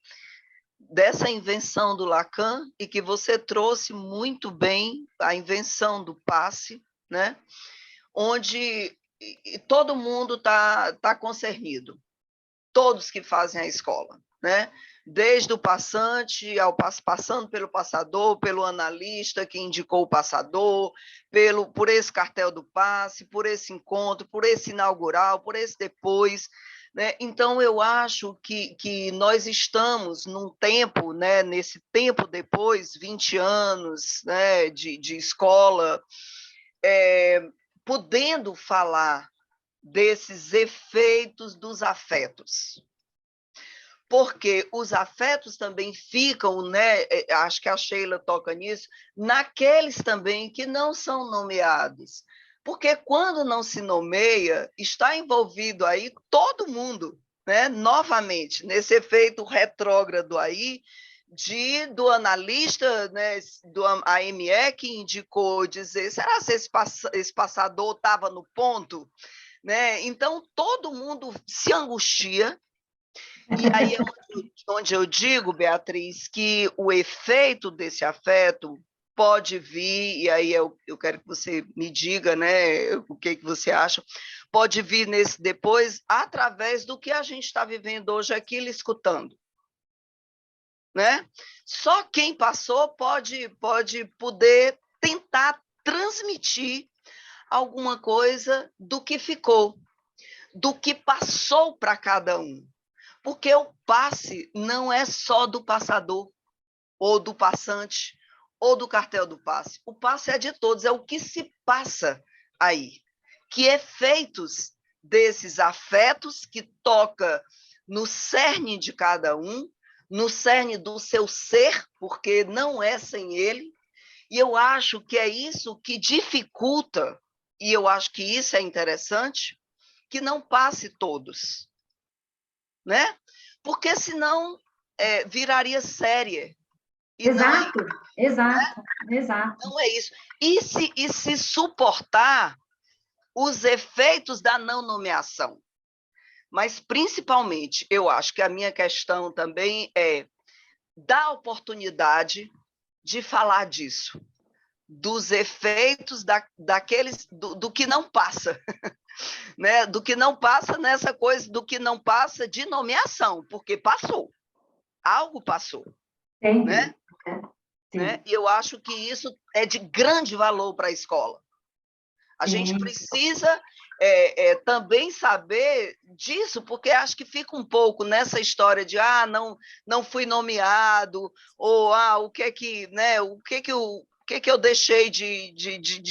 dessa invenção do Lacan, e que você trouxe muito bem a invenção do passe, né? Onde todo mundo tá concernido, todos que fazem a escola, né? Desde o passante, passando pelo passador, pelo analista que indicou o passador, por esse cartel do passe, por esse encontro, por esse inaugural, por esse depois, né? Então, eu acho que nós estamos num tempo, né, nesse tempo depois, 20 anos, né, de escola, podendo falar desses efeitos dos afetos. Porque os afetos também ficam, né, acho que a Sheila toca nisso, naqueles também que não são nomeados. Porque quando não se nomeia, está envolvido aí todo mundo, né, novamente, nesse efeito retrógrado aí, do analista, né, do AME, que indicou dizer, será que esse passador estava no ponto? Né? Então, todo mundo se angustia, e aí é onde eu digo, Beatriz, que o efeito desse afeto pode vir, e aí eu quero que você me diga, né, o que você acha, pode vir nesse depois, através do que a gente está vivendo hoje aqui, lhe escutando. Né? Só quem passou pode poder tentar transmitir alguma coisa do que ficou, do que passou para cada um. Porque o passe não é só do passador, ou do passante, ou do cartel do passe. O passe é de todos, é o que se passa aí. Que efeitos desses afetos que toca no cerne de cada um, no cerne do seu ser, porque não é sem ele, e eu acho que é isso que dificulta, e eu acho que isso é interessante, que não passe todos, né? Porque senão viraria série. E Exato, não, exato, exato. não é isso. E se suportar os efeitos da não nomeação. Mas, principalmente, eu acho que a minha questão também é dar oportunidade de falar disso, dos efeitos do que não passa, né? Do que não passa nessa coisa, do que não passa de nomeação, porque passou, algo passou. Sempre. Né? Né? E eu acho que isso é de grande valor para a escola. A gente precisa também saber disso, porque acho que fica um pouco nessa história de não fui nomeado, ou o que é que, né, o que que eu deixei de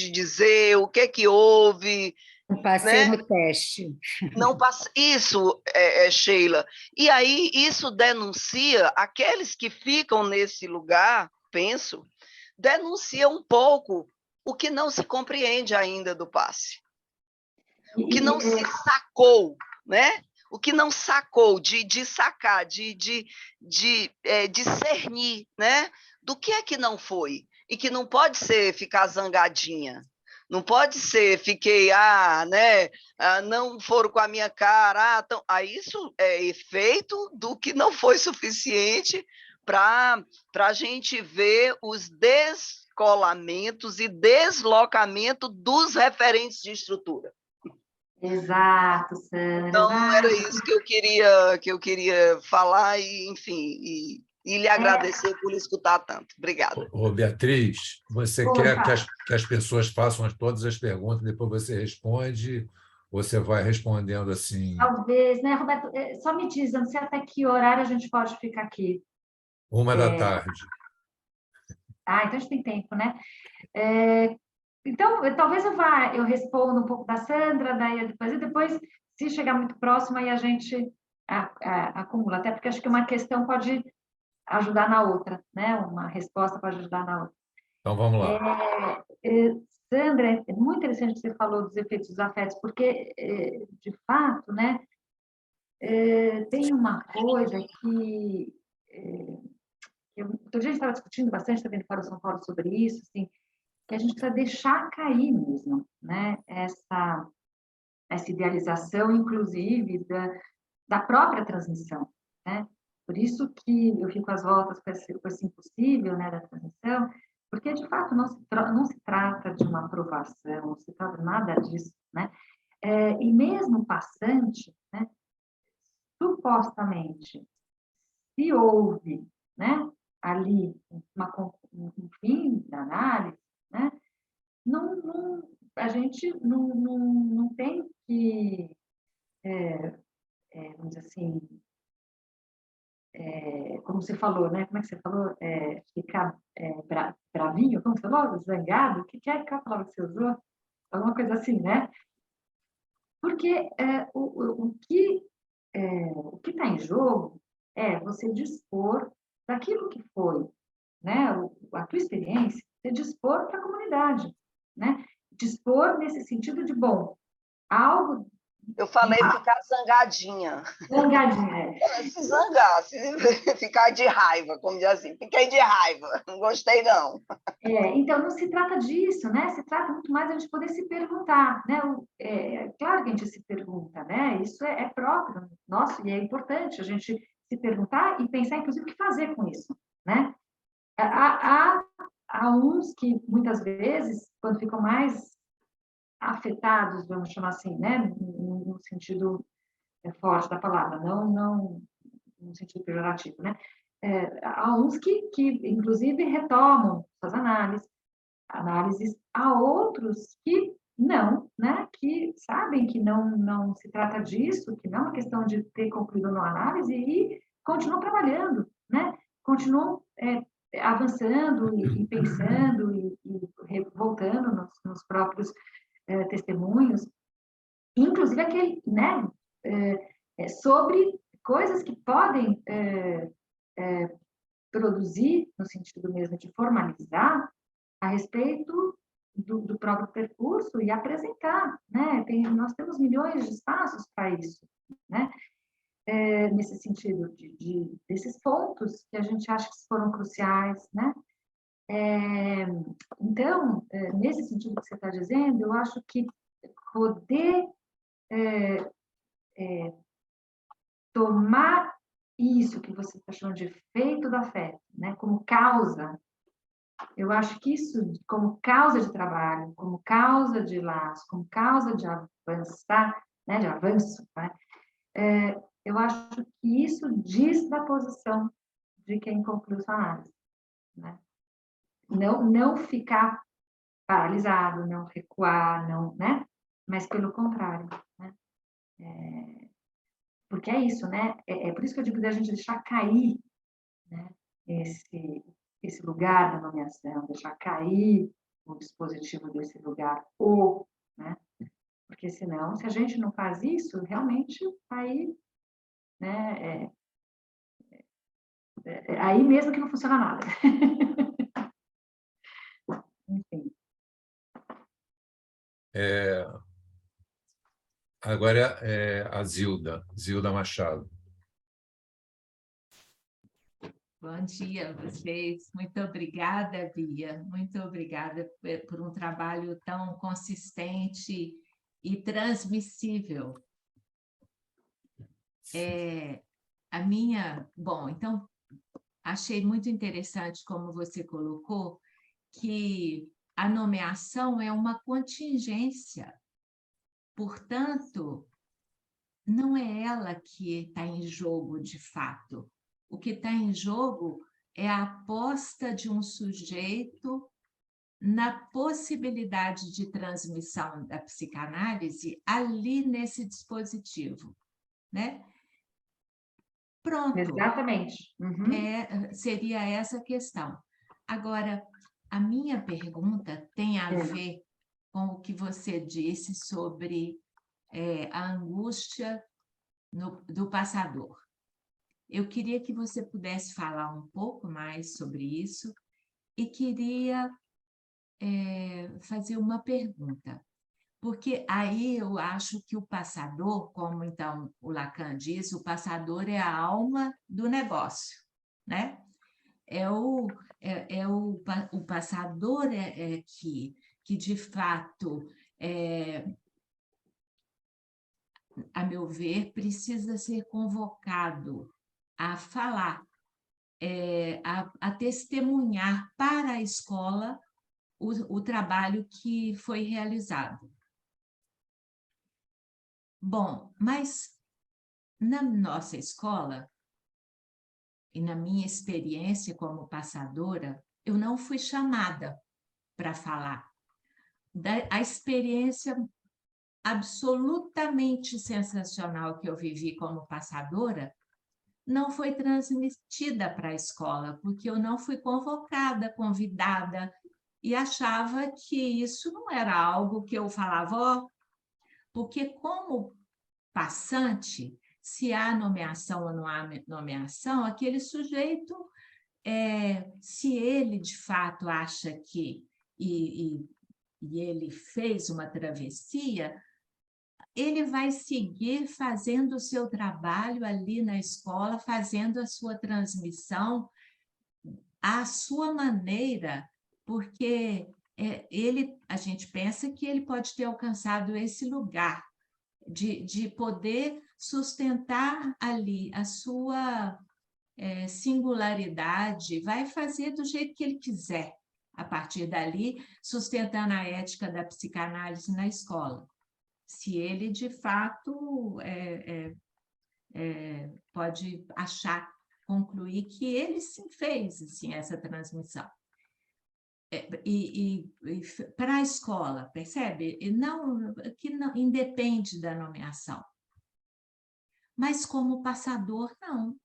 dizer, o que é que houve. Não passei, né, no teste. Não passa. Isso, Sheila. E aí, isso denuncia aqueles que ficam nesse lugar, penso, denuncia um pouco o que não se compreende ainda do passe. O que não se sacou, né? O que não sacou de sacar, de discernir, né? Do que é que não foi. E que não pode ser ficar zangadinha. Não pode ser, fiquei, né? Não foram com a minha cara. Isso é efeito do que não foi suficiente para a gente ver os descolamentos e deslocamento dos referentes de estrutura. Exato, Sandra. Então, exato. era isso que eu queria falar e, enfim, e lhe agradecer por escutar tanto. Obrigada. Beatriz, você quer que as pessoas façam todas as perguntas, depois você responde, ou você vai respondendo assim? Talvez, né, Roberto? Só me diz, não sei até que horário a gente pode ficar aqui. 1h da tarde. Então a gente tem tempo, né? Então, talvez eu responda um pouco da Sandra, daí depois, se chegar muito próximo, aí a gente acumula, até porque acho que uma questão pode ajudar na outra, né? Uma resposta pode ajudar na outra. Então, vamos lá. Sandra, é muito interessante que você falou dos efeitos dos afetos, porque, de fato, né? Tem uma coisa que outro dia a gente estava discutindo bastante também no Fórum São Paulo sobre isso, assim, que a gente precisa deixar cair mesmo, né? Essa idealização, inclusive, da própria transmissão, né? Por isso que eu fico às voltas com esse impossível, né, da transmissão, porque, de fato, não se trata de uma aprovação, não se trata de nada disso, né? E mesmo o passante, né, supostamente, se houve, né, ali um fim da análise, né, a gente não tem que, vamos dizer assim, como você falou, né? Como é que você falou? Ficar bravinho, como você falou? Zangado? Qual é a palavra que você usou? Alguma coisa assim, né? Porque o que está em jogo é você dispor daquilo que foi, né? A tua experiência, você dispor para a comunidade, né? Dispor nesse sentido de, bom, algo... Eu falei ficar zangadinha. Zangadinha, Se zangar, ficar de raiva, como diz assim. Fiquei de raiva, não gostei, não. Então, não se trata disso, né? Se trata muito mais de a gente poder se perguntar, né? Claro que a gente se pergunta, né? Isso é próprio nosso e é importante a gente se perguntar e pensar, inclusive, o que fazer com isso, né? Há uns que, muitas vezes, quando ficam mais afetados, vamos chamar assim, né? No sentido forte da palavra, não no sentido pejorativo, né? Há uns que, inclusive, retomam suas análises, há outros que não, né? Que sabem que não se trata disso, que não é uma questão de ter concluído uma análise e continuam trabalhando, né? Continuam avançando e pensando e voltando nos próprios testemunhos, inclusive aquele, né? Sobre coisas que podem produzir, no sentido mesmo de formalizar, a respeito do próprio percurso e apresentar, né? Nós temos milhões de espaços para isso, né? Nesse sentido desses pontos que a gente acha que foram cruciais, né? Então, nesse sentido que você está dizendo, eu acho que poder tomar isso que você está chamando de efeito do afeto, né, como causa, eu acho que isso, como causa de trabalho, como causa de laço, como causa de avançar, né, de avanço, né, eu acho que isso diz da posição de quem conclui sua análise, né? Não ficar paralisado, não recuar, não, né? Mas pelo contrário, né? Porque é isso, né? É por isso que eu digo da gente deixar cair, né? Esse lugar da nomeação, deixar cair o dispositivo desse lugar, né? Porque senão, se a gente não faz isso, realmente aí, né? Aí mesmo que não funciona nada. Enfim. Agora a Zilda Machado. Bom dia a vocês. Muito obrigada, Bia. Muito obrigada por um trabalho tão consistente e transmissível. Bom, então, achei muito interessante como você colocou que a nomeação é uma contingência. Portanto, não é ela que está em jogo de fato. O que está em jogo é a aposta de um sujeito na possibilidade de transmissão da psicanálise ali nesse dispositivo, né? Pronto. Exatamente. Uhum. Seria essa a questão. Agora, a minha pergunta tem a ver com o que você disse sobre a angústia do passador. Eu queria que você pudesse falar um pouco mais sobre isso e queria fazer uma pergunta, porque aí eu acho que o passador, como então o Lacan diz, o passador é a alma do negócio, né? O passador que de fato, a meu ver, precisa ser convocado a falar, a testemunhar para a escola o trabalho que foi realizado. Bom, mas na nossa escola, e na minha experiência como passadora, eu não fui chamada para falar. A experiência absolutamente sensacional que eu vivi como passadora não foi transmitida para a escola, porque eu não fui convocada, convidada, e achava que isso não era algo que eu falava, porque como passante, se há nomeação ou não há nomeação, aquele sujeito, se ele de fato acha que, e ele fez uma travessia, ele vai seguir fazendo o seu trabalho ali na escola, fazendo a sua transmissão à sua maneira, porque a gente pensa que ele pode ter alcançado esse lugar de poder sustentar ali a sua singularidade, vai fazer do jeito que ele quiser, a partir dali, sustentando a ética da psicanálise na escola. Se ele, de fato, pode concluir que ele sim fez assim, essa transmissão. Para a escola, percebe? Que não independe da nomeação. Mas como passador, não.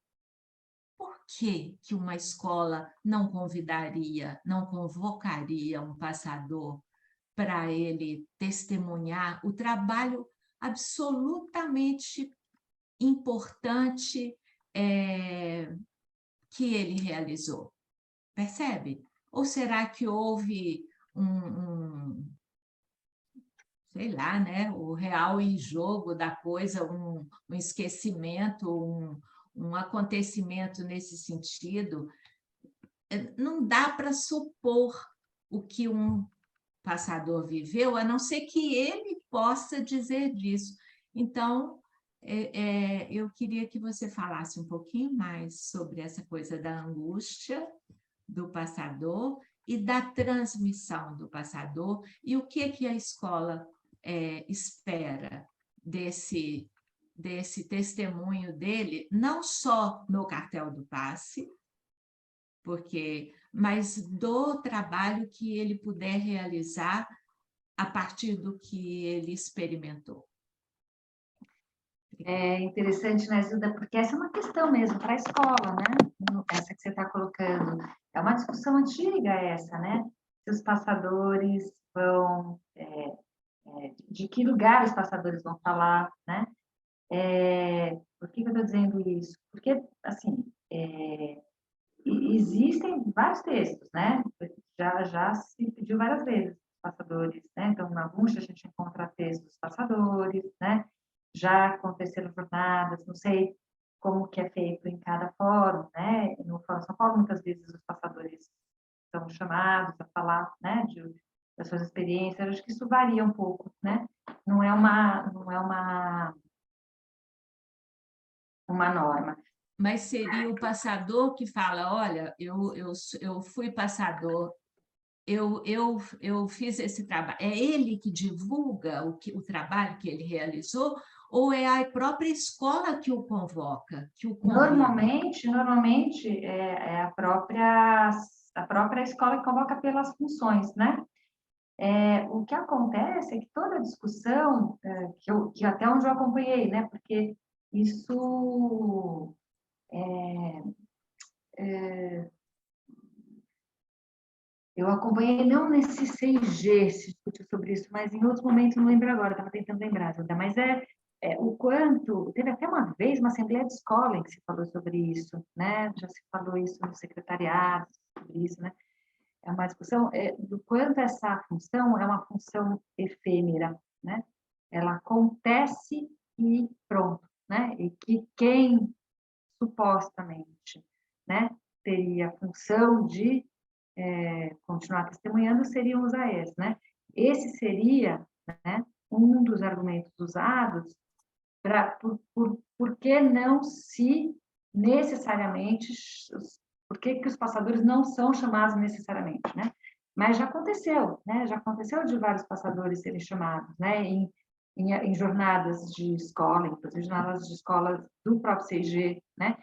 Por que uma escola não convidaria, não convocaria um passador para ele testemunhar o trabalho absolutamente importante que ele realizou? Percebe? Ou será que houve sei lá, né, o real em jogo da coisa, um esquecimento, um acontecimento nesse sentido? Não dá para supor o que um passador viveu, a não ser que ele possa dizer disso. Então, eu queria que você falasse um pouquinho mais sobre essa coisa da angústia do passador e da transmissão do passador, e o que a escola espera desse testemunho dele, não só no cartel do passe, mas do trabalho que ele puder realizar a partir do que ele experimentou. É interessante, né, Zilda, porque essa é uma questão mesmo para a escola, né? Essa que você está colocando. É uma discussão antiga essa, né? Se os passadores vão... de que lugar os passadores vão falar, né? Por que eu estou dizendo isso? Porque, assim, existem vários textos, né? Já se pediu várias vezes os passadores, né? Então, na Buncha a gente encontra textos dos passadores, né? Já aconteceram jornadas, não sei como que é feito em cada fórum, né? No Fórum São Paulo, muitas vezes os passadores são chamados a falar, né? Das suas experiências. Eu acho que isso varia um pouco, né? Não é uma norma. Mas seria o passador que fala, olha, eu fui passador, eu fiz esse trabalho. É ele que divulga o trabalho que ele realizou, ou é a própria escola que o convoca, que o convida? Normalmente é a própria escola que convoca pelas funções, né? O que acontece é que toda a discussão, que até onde eu acompanhei, né? Porque isso eu acompanhei não nesse 6G, se discutiu sobre isso, mas em outros momentos, não lembro agora, estava tentando lembrar, mas o quanto... Teve até uma vez uma assembleia de escola em que se falou sobre isso, né? Já se falou isso no secretariado, sobre isso, né? É uma discussão do quanto essa função é uma função efêmera, né? Ela acontece e pronto, né? E que quem supostamente, né, teria a função de continuar testemunhando seriam os AES, né? Esse seria, né, um dos argumentos usados por que não se necessariamente, por que os passadores não são chamados necessariamente, né? Mas já aconteceu, né? Já aconteceu de vários passadores serem chamados, né? Em jornadas de escola, inclusive jornadas de escola do próprio CIG, né?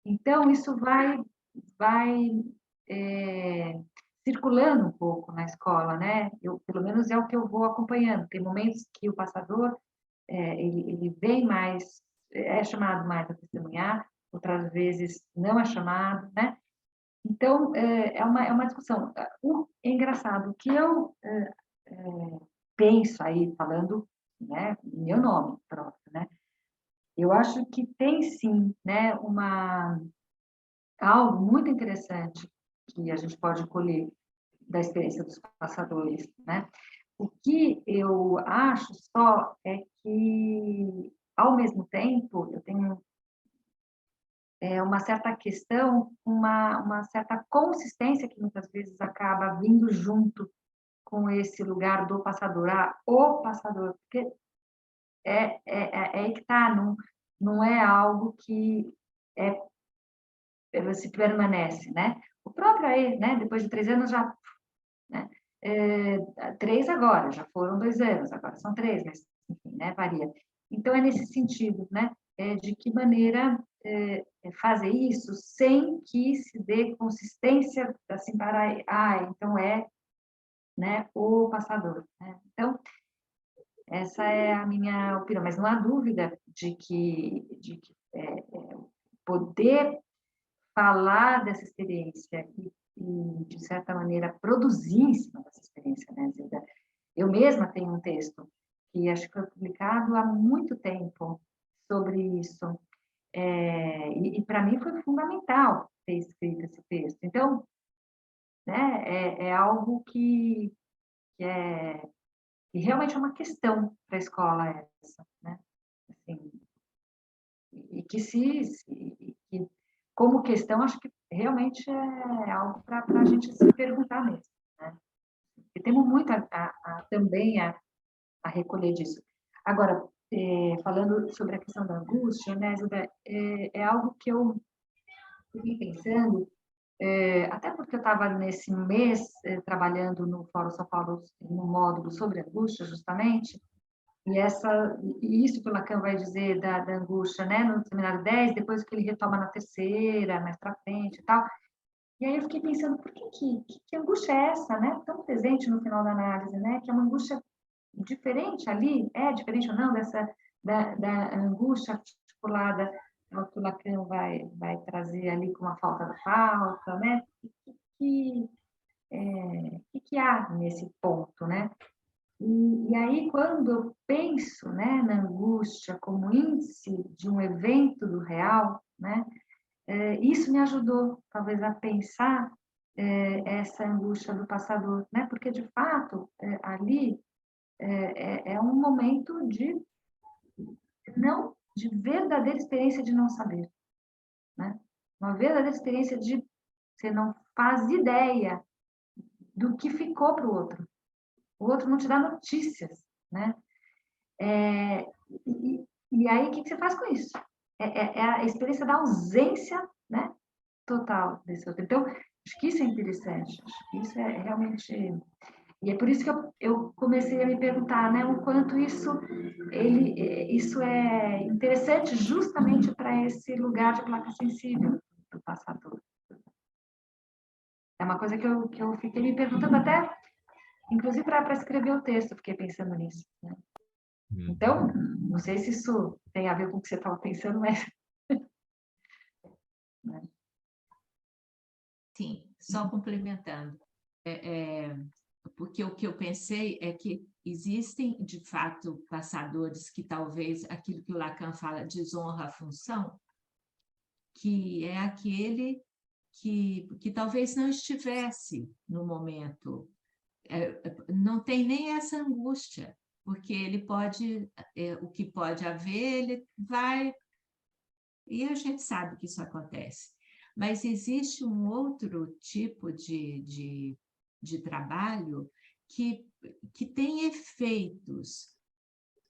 Então, isso vai circulando um pouco na escola, né? Pelo menos é o que eu vou acompanhando. Tem momentos que o passador ele vem mais, é chamado mais a testemunhar, outras vezes não é chamado, né? Então, é uma discussão. É engraçado, o que eu penso aí, falando, né, meu nome próprio, né? Eu acho que tem, sim, né, algo muito interessante que a gente pode colher da experiência dos passadores, né? O que eu acho só é que, ao mesmo tempo, eu tenho uma certa questão, uma certa consistência que muitas vezes acaba vindo junto com esse lugar do passador, o passador, porque aí que está, não é algo que se permanece, né? O próprio aí, né, depois de 3 anos já, né? 3 agora, já foram 2 anos, agora são 3, mas enfim, né, varia. Então, é nesse sentido, né, de que maneira fazer isso sem que se dê consistência, assim, para, então né, o passador, né? Então, essa é a minha opinião, mas não há dúvida de que poder falar dessa experiência e, de certa maneira, produzir em cima dessa experiência, né, Zilda? Eu mesma tenho um texto que acho que foi publicado há muito tempo sobre isso. E para mim foi fundamental ter escrito esse texto. Então, né, é algo que realmente é uma questão para a escola essa, né? Assim, e que como questão, acho que realmente é algo para a gente se perguntar mesmo, né? E temos muito também a recolher disso. Agora, falando sobre a questão da angústia, né, Zilda, é algo que eu fiquei pensando, até porque eu estava nesse mês trabalhando no Fórum São Paulo, no módulo sobre angústia, justamente, e isso que o Lacan vai dizer da angústia, né, no seminário 10, depois que ele retoma na terceira, mais para frente e tal. E aí eu fiquei pensando, por que angústia é essa, né, tão presente no final da análise, né, que é uma angústia diferente ali, diferente ou não da angústia articulada ao que o Lacan vai trazer ali com a falta da falta, né? O que há nesse ponto, né? E aí, quando eu penso, né, na angústia como índice de um evento do real, né, isso me ajudou, talvez, a pensar essa angústia do passador, né? Porque, de fato, ali é um momento de verdadeira experiência de não saber, né? Uma verdadeira experiência de você não faz ideia do que ficou para o outro não te dá notícias, né? E aí, o que você faz com isso? É a experiência da ausência, né, total desse outro. Então, acho que isso é interessante, acho que isso é realmente... E é por isso que eu comecei a me perguntar, né, o quanto isso é interessante justamente para esse lugar de placa sensível do passador. É uma coisa que eu fiquei me perguntando até, inclusive para escrever o texto, eu fiquei pensando nisso, né? Então, não sei se isso tem a ver com o que você estava pensando, mas... Sim, só complementando. Porque o que eu pensei é que existem, de fato, passadores que talvez aquilo que o Lacan fala desonra a função, que é aquele que talvez não estivesse no momento, não tem nem essa angústia, porque ele pode, o que pode haver, ele vai... E a gente sabe que isso acontece. Mas existe um outro tipo de trabalho que tem efeitos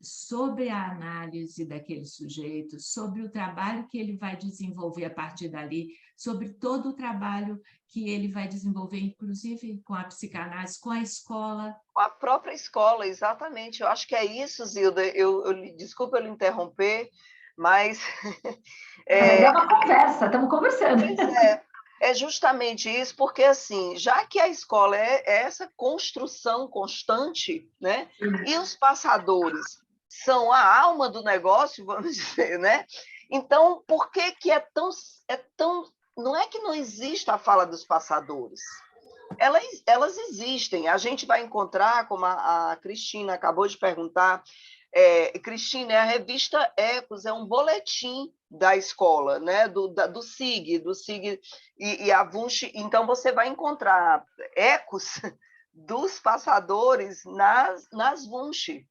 sobre a análise daquele sujeito, sobre o trabalho que ele vai desenvolver a partir dali, sobre todo o trabalho que ele vai desenvolver, inclusive com a psicanálise, com a escola. Com a própria escola, exatamente. Eu acho que é isso, Zilda. Desculpa eu lhe interromper, mas... É uma conversa, estamos conversando. É justamente isso, porque, assim, já que a escola é essa construção constante, né? E os passadores são a alma do negócio, vamos dizer, né? Então, por que é tão... Não é que não exista a fala dos passadores. Elas existem. A gente vai encontrar, como a Cristina acabou de perguntar, Cristina, a revista Ecos é um boletim da escola, né? do SIG e a Wunsch. Então, você vai encontrar ecos dos passadores nas Wunsch.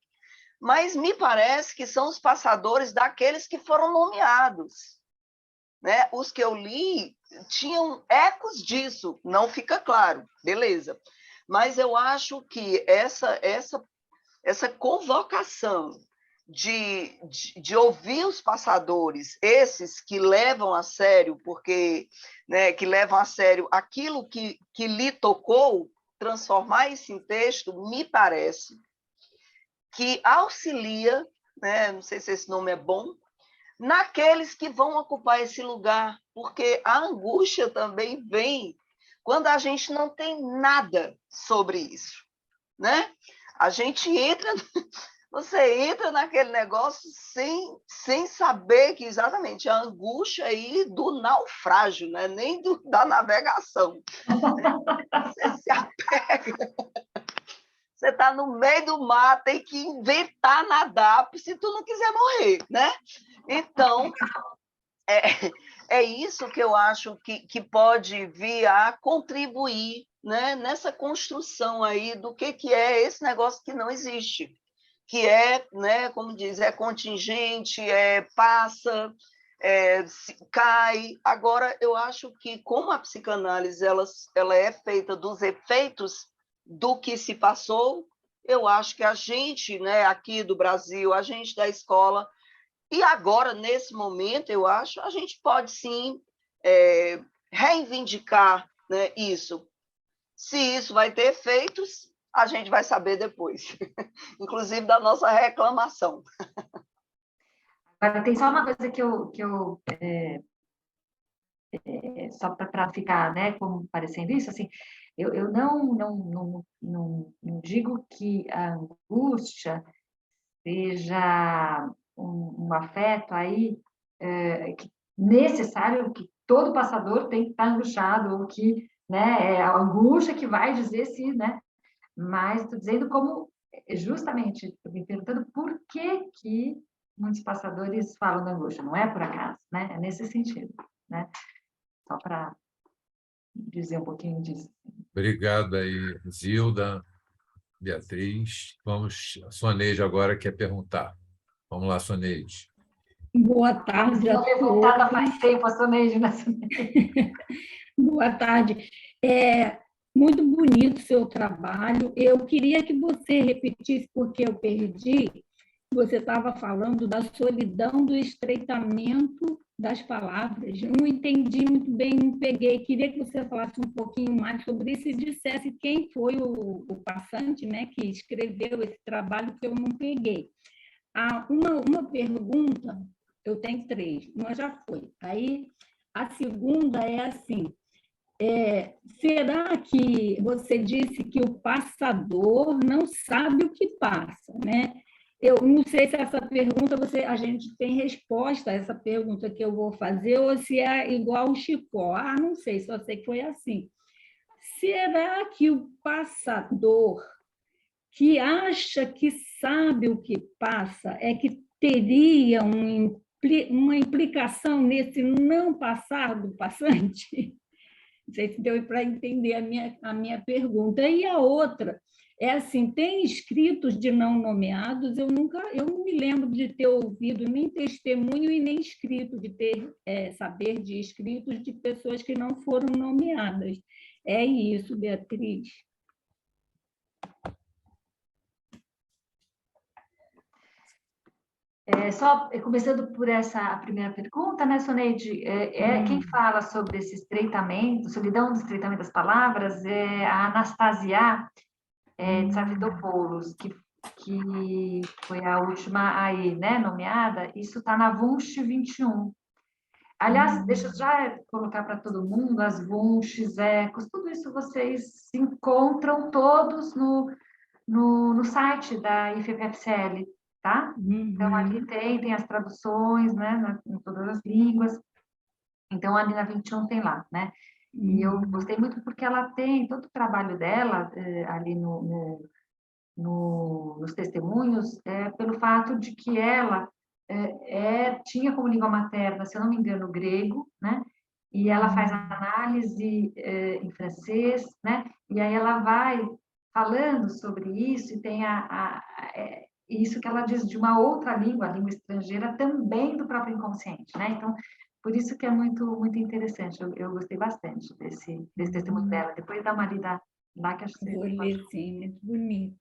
Mas me parece que são os passadores daqueles que foram nomeados, né? Os que eu li tinham ecos disso, não fica claro, beleza. Mas eu acho que essa convocação de ouvir os passadores, esses que levam a sério, porque, né, que levam a sério aquilo que lhe tocou, transformar isso em texto, me parece que auxilia, né, não sei se esse nome é bom, naqueles que vão ocupar esse lugar, porque a angústia também vem quando a gente não tem nada sobre isso, né? A gente você entra naquele negócio sem saber que exatamente a angústia aí do naufrágio, né? Nem da navegação. Você se apega. Você está no meio do mar, tem que inventar nadar se tu não quiser morrer, né? Então, é isso que eu acho que pode vir a contribuir, né, nessa construção aí do que é esse negócio que não existe, que é, né, como diz, é contingente, passa, cai. Agora, eu acho que, como a psicanálise ela é feita dos efeitos do que se passou, eu acho que a gente, né, aqui do Brasil, a gente da escola, e agora, nesse momento, eu acho, a gente pode sim reivindicar, né, isso. Se isso vai ter efeitos, a gente vai saber depois, inclusive da nossa reclamação. Agora, tem só uma coisa que eu só para ficar, né, como parecendo isso, assim, eu não digo que a angústia seja um afeto aí necessário, que todo passador tem que estar angustiado, ou que, né, é a angústia que vai dizer se, né, mas estou dizendo como, justamente, me perguntando por que muitos passadores falam da angústia, não é por acaso, né, é nesse sentido, né, só para dizer um pouquinho disso. Obrigado aí, Zilda, Beatriz. Vamos, a Soneide agora quer perguntar. Vamos lá, Soneide. Boa tarde a levantada todos. faz tempo, a Soneide, né? Boa tarde. Muito bonito o seu trabalho. Eu queria que você repetisse, porque eu perdi. Você estava falando da solidão do estreitamento das palavras. Eu não entendi muito bem, não peguei. Queria que você falasse um pouquinho mais sobre isso e dissesse quem foi o passante, né, que escreveu esse trabalho, que eu não peguei. Uma pergunta, eu tenho 3, uma já foi. Aí, a segunda é assim, será que você disse que o passador não sabe o que passa, né? Eu não sei se essa pergunta a gente tem resposta a essa pergunta que eu vou fazer, ou se é igual o Chicó. Não sei, só sei que foi assim. Será que o passador que acha que sabe o que passa é que teria uma implicação nesse não passar do passante? Não sei se deu para entender a minha pergunta. E a outra é assim, tem escritos de não nomeados, eu não me lembro de ter ouvido nem testemunho e nem escrito, de ter saber de escritos de pessoas que não foram nomeadas. É isso, Beatriz. Só começando por a primeira pergunta, né, Soneide? Quem fala sobre esse estreitamento, solidão do estreitamento das palavras, é a Anastasia Tsavridopoulos, que foi a última aí, né, nomeada. Isso está na Wunsch 21. Aliás, deixa eu já colocar para todo mundo as Wunschs, ecos, tudo isso vocês encontram todos no site da IFPFCL. Tá? Então, ali tem as traduções, né, em todas as línguas. Então, ali na 21 tem lá, né? E eu gostei muito porque ela tem todo o trabalho dela ali nos testemunhos, pelo fato de que ela tinha como língua materna, se eu não me engano, o grego, né? E ela faz a análise em francês, né? E aí ela vai falando sobre isso e tem isso que ela diz de uma outra língua, a língua estrangeira, também do próprio inconsciente, né? Então, por isso que é muito, muito interessante. Eu gostei bastante desse testemunho dela. Depois dá uma lida lá que acho que você vou ler, sim, muito bonito.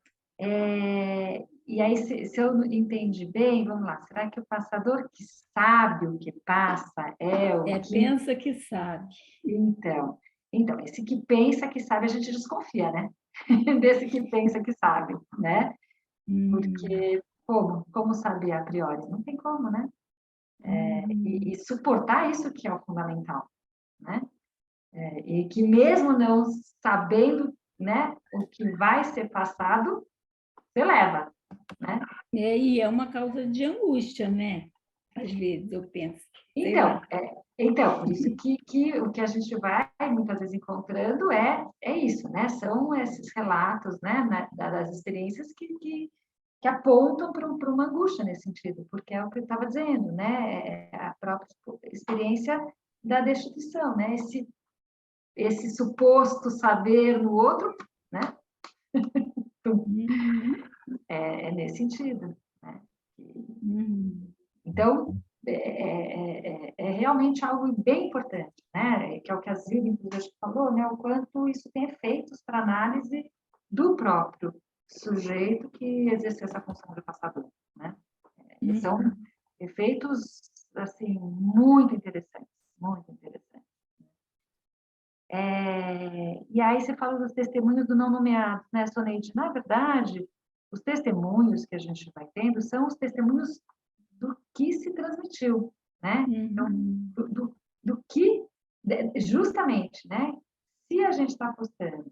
E aí, se eu entendi bem, vamos lá. Será que o passador que sabe o que passa é o que... pensa que sabe. Então, esse que pensa que sabe, a gente desconfia, né? Desse que pensa que sabe, né? Porque como saber a priori? Não tem como, né? E suportar isso que é o fundamental, né? E que mesmo não sabendo, né, o que vai ser passado, você leva, né? E é uma causa de angústia, né? Às vezes eu penso. Então, por isso que o que a gente vai muitas vezes encontrando é isso, né? São esses relatos, né, das experiências que que apontam para uma angústia nesse sentido, porque é o que eu estava dizendo, né? É a própria experiência da destituição, né? Esse suposto saber no outro, né? É nesse sentido, né? Então, é realmente algo bem importante, né? Que é o que a Zilda, inclusive, falou, né? O quanto isso tem efeitos para análise do próprio sujeito que exerceu essa função de passador, né? São efeitos, assim, muito interessantes, muito interessantes. E aí você fala dos testemunhos do não nomeado, né, Soneide? Na verdade, os testemunhos que a gente vai tendo são os testemunhos do que se transmitiu, né? Então, do que, justamente, né? Se a gente está apostando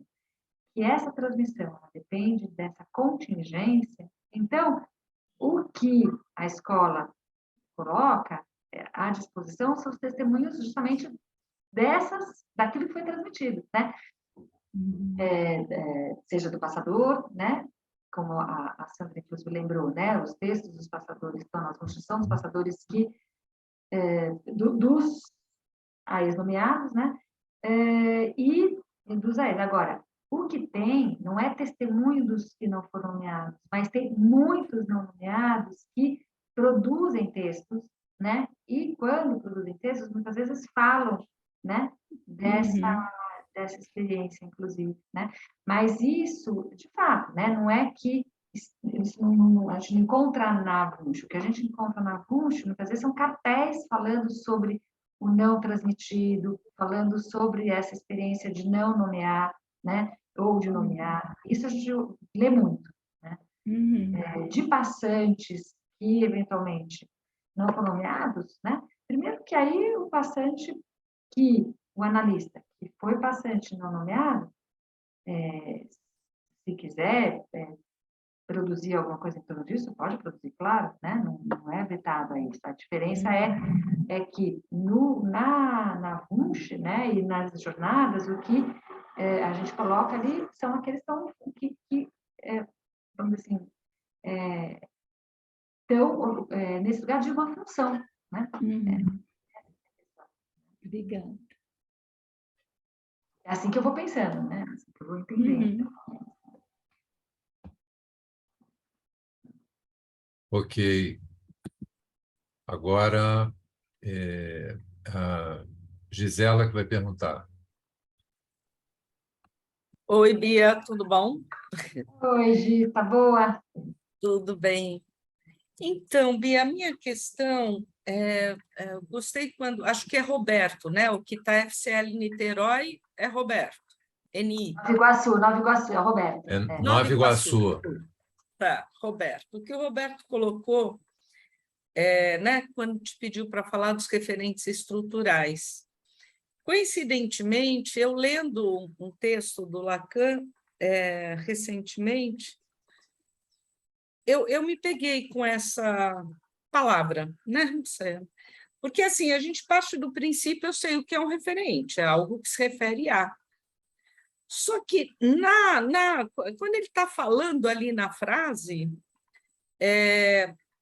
que essa transmissão depende dessa contingência, então, o que a escola coloca à disposição são os testemunhos justamente daquilo que foi transmitido, né? Seja do passador, né? Como a Sandra inclusive lembrou, né? Os textos dos passadores estão na construção dos passadores dos ex-nomeados, né? E dos ex. Agora, o que tem não é testemunho dos que não foram nomeados, mas tem muitos não nomeados que produzem textos, né? E quando produzem textos, muitas vezes falam, né? Dessa experiência, inclusive, né? Mas isso, de fato, né? Não é que a gente não encontra na VUNCH. O que a gente encontra na VUNCH, muitas vezes, são cartéis falando sobre o não transmitido, falando sobre essa experiência de não nomear, né? Ou de nomear. Isso a gente lê muito, né? De passantes que, eventualmente, não foram nomeados, né? Primeiro que aí o passante o analista que foi passante não nomeado, se quiser produzir alguma coisa em torno disso, pode produzir, claro, né? Não é vetado a isso. A diferença é que na VUNCH, né, e nas jornadas, o que a gente coloca ali são aqueles que vamos dizer assim, estão nesse lugar de uma função, né? Obrigada. É assim que eu vou pensando, né? É assim que eu vou entendendo. Ok. Agora, a Gisela que vai perguntar. Oi, Bia, tudo bom? Oi, Gi, tá boa? Tudo bem. Então, Bia, a minha questão eu gostei quando, acho que é Roberto, né? O que está FCL Niterói é Roberto, NI. Nova Iguaçu, é o Roberto. Nova Iguaçu. Tá, Roberto. O que o Roberto colocou, né, quando te pediu para falar dos referentes estruturais. Coincidentemente, eu lendo um texto do Lacan recentemente, eu me peguei com essa palavra, né? Porque assim, a gente parte do princípio, eu sei o que é um referente, é algo que se refere a. Só que quando ele está falando ali na frase,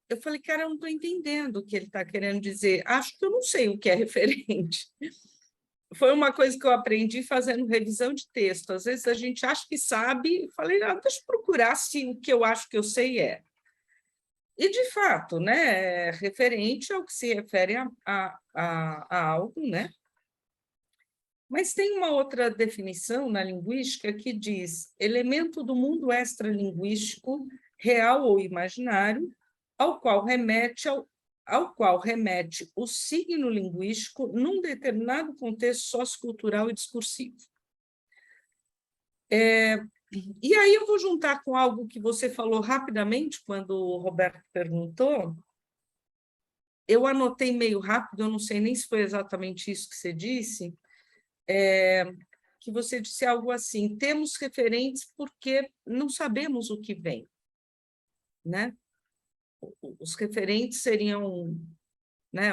eu falei, cara, eu não estou entendendo o que ele está querendo dizer. Acho que eu não sei o que é referente. Foi uma coisa que eu aprendi fazendo revisão de texto. Às vezes a gente acha que sabe, falei, deixa eu procurar se o que eu acho que eu sei é. E, de fato, né, referente ao que se refere a algo, né? Mas tem uma outra definição na linguística que diz elemento do mundo extralinguístico, real ou imaginário, ao qual remete o signo linguístico num determinado contexto sociocultural e discursivo. E aí eu vou juntar com algo que você falou rapidamente quando o Roberto perguntou. Eu anotei meio rápido, eu não sei nem se foi exatamente isso que você disse, que você disse algo assim, temos referentes porque não sabemos o que vem, né? Os referentes seriam, né,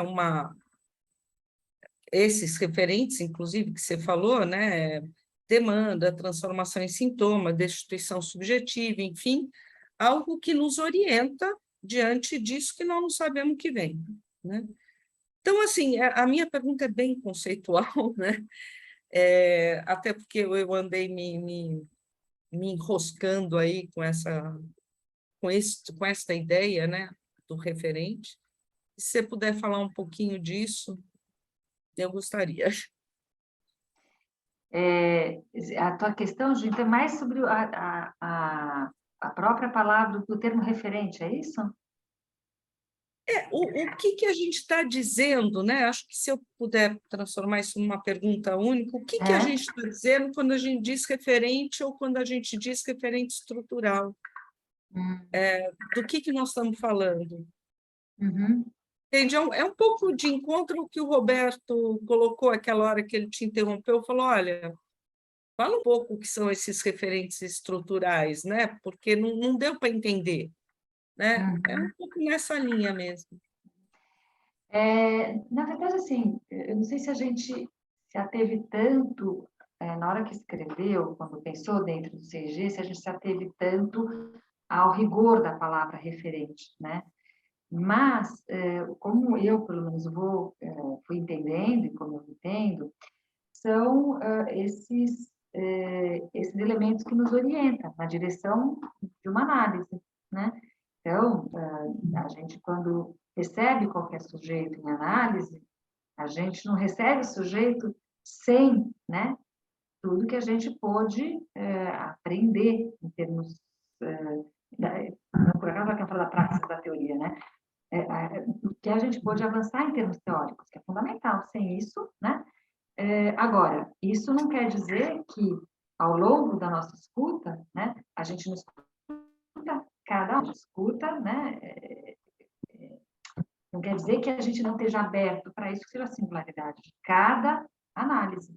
esses referentes, inclusive, que você falou, né, demanda, transformação em sintoma, destituição subjetiva, enfim, algo que nos orienta diante disso que nós não sabemos o que vem, né? Então, assim, a minha pergunta é bem conceitual, né? Até porque eu andei me enroscando aí com essa ideia, né, do referente. Se você puder falar um pouquinho disso, eu gostaria. A tua questão, Júlia, é mais sobre a própria palavra do termo referente, é isso? O que a gente está dizendo, né? Acho que se eu puder transformar isso numa pergunta única, o que a gente está dizendo quando a gente diz referente ou quando a gente diz referente estrutural? Do que nós estamos falando? Uhum. Entende? É um pouco de encontro ao que o Roberto colocou aquela hora que ele te interrompeu, falou, olha, fala um pouco o que são esses referentes estruturais, né? Porque não deu para entender, né? Uhum. É um pouco nessa linha mesmo. Na verdade, assim, eu não sei se a gente se ateve tanto, na hora que escreveu, quando pensou dentro do CIG, se a gente se ateve tanto ao rigor da palavra referente, né? Mas, como eu, pelo menos, fui entendendo, e como eu entendo, são esses elementos que nos orientam na direção de uma análise, né? Então, a gente, quando recebe qualquer sujeito em análise, a gente não recebe o sujeito sem, né, tudo que a gente pôde aprender em termos... por acaso, eu falo da prática da teoria, né? Que a gente pôde avançar em termos teóricos, que é fundamental. Sem isso, né? Agora, isso não quer dizer que, ao longo da nossa escuta, né, a gente não escuta cada um, escuta, né? Não quer dizer que a gente não esteja aberto para isso, que seja a singularidade de cada análise,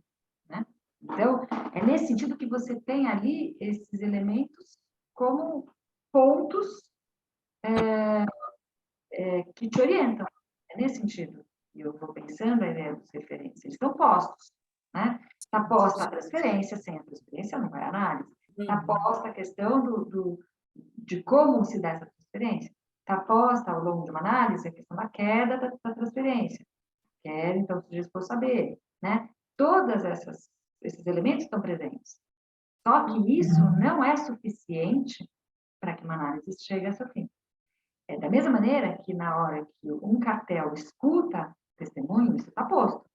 né? Então, é nesse sentido que você tem ali esses elementos como pontos que te orientam. É nesse sentido. E eu vou pensando a ideia dos referentes. Eles estão postos, né? Está posta a transferência, sem a transferência não vai análise. Está posta a questão de como se dá essa transferência. Está posta ao longo de uma análise a questão da queda da transferência. Quer, então, o sujeito for saber, né? Todos esses elementos estão presentes. Só que isso não é suficiente para que uma análise chegue a seu fim. Da mesma maneira que na hora que um cartel escuta testemunho, isso está posto.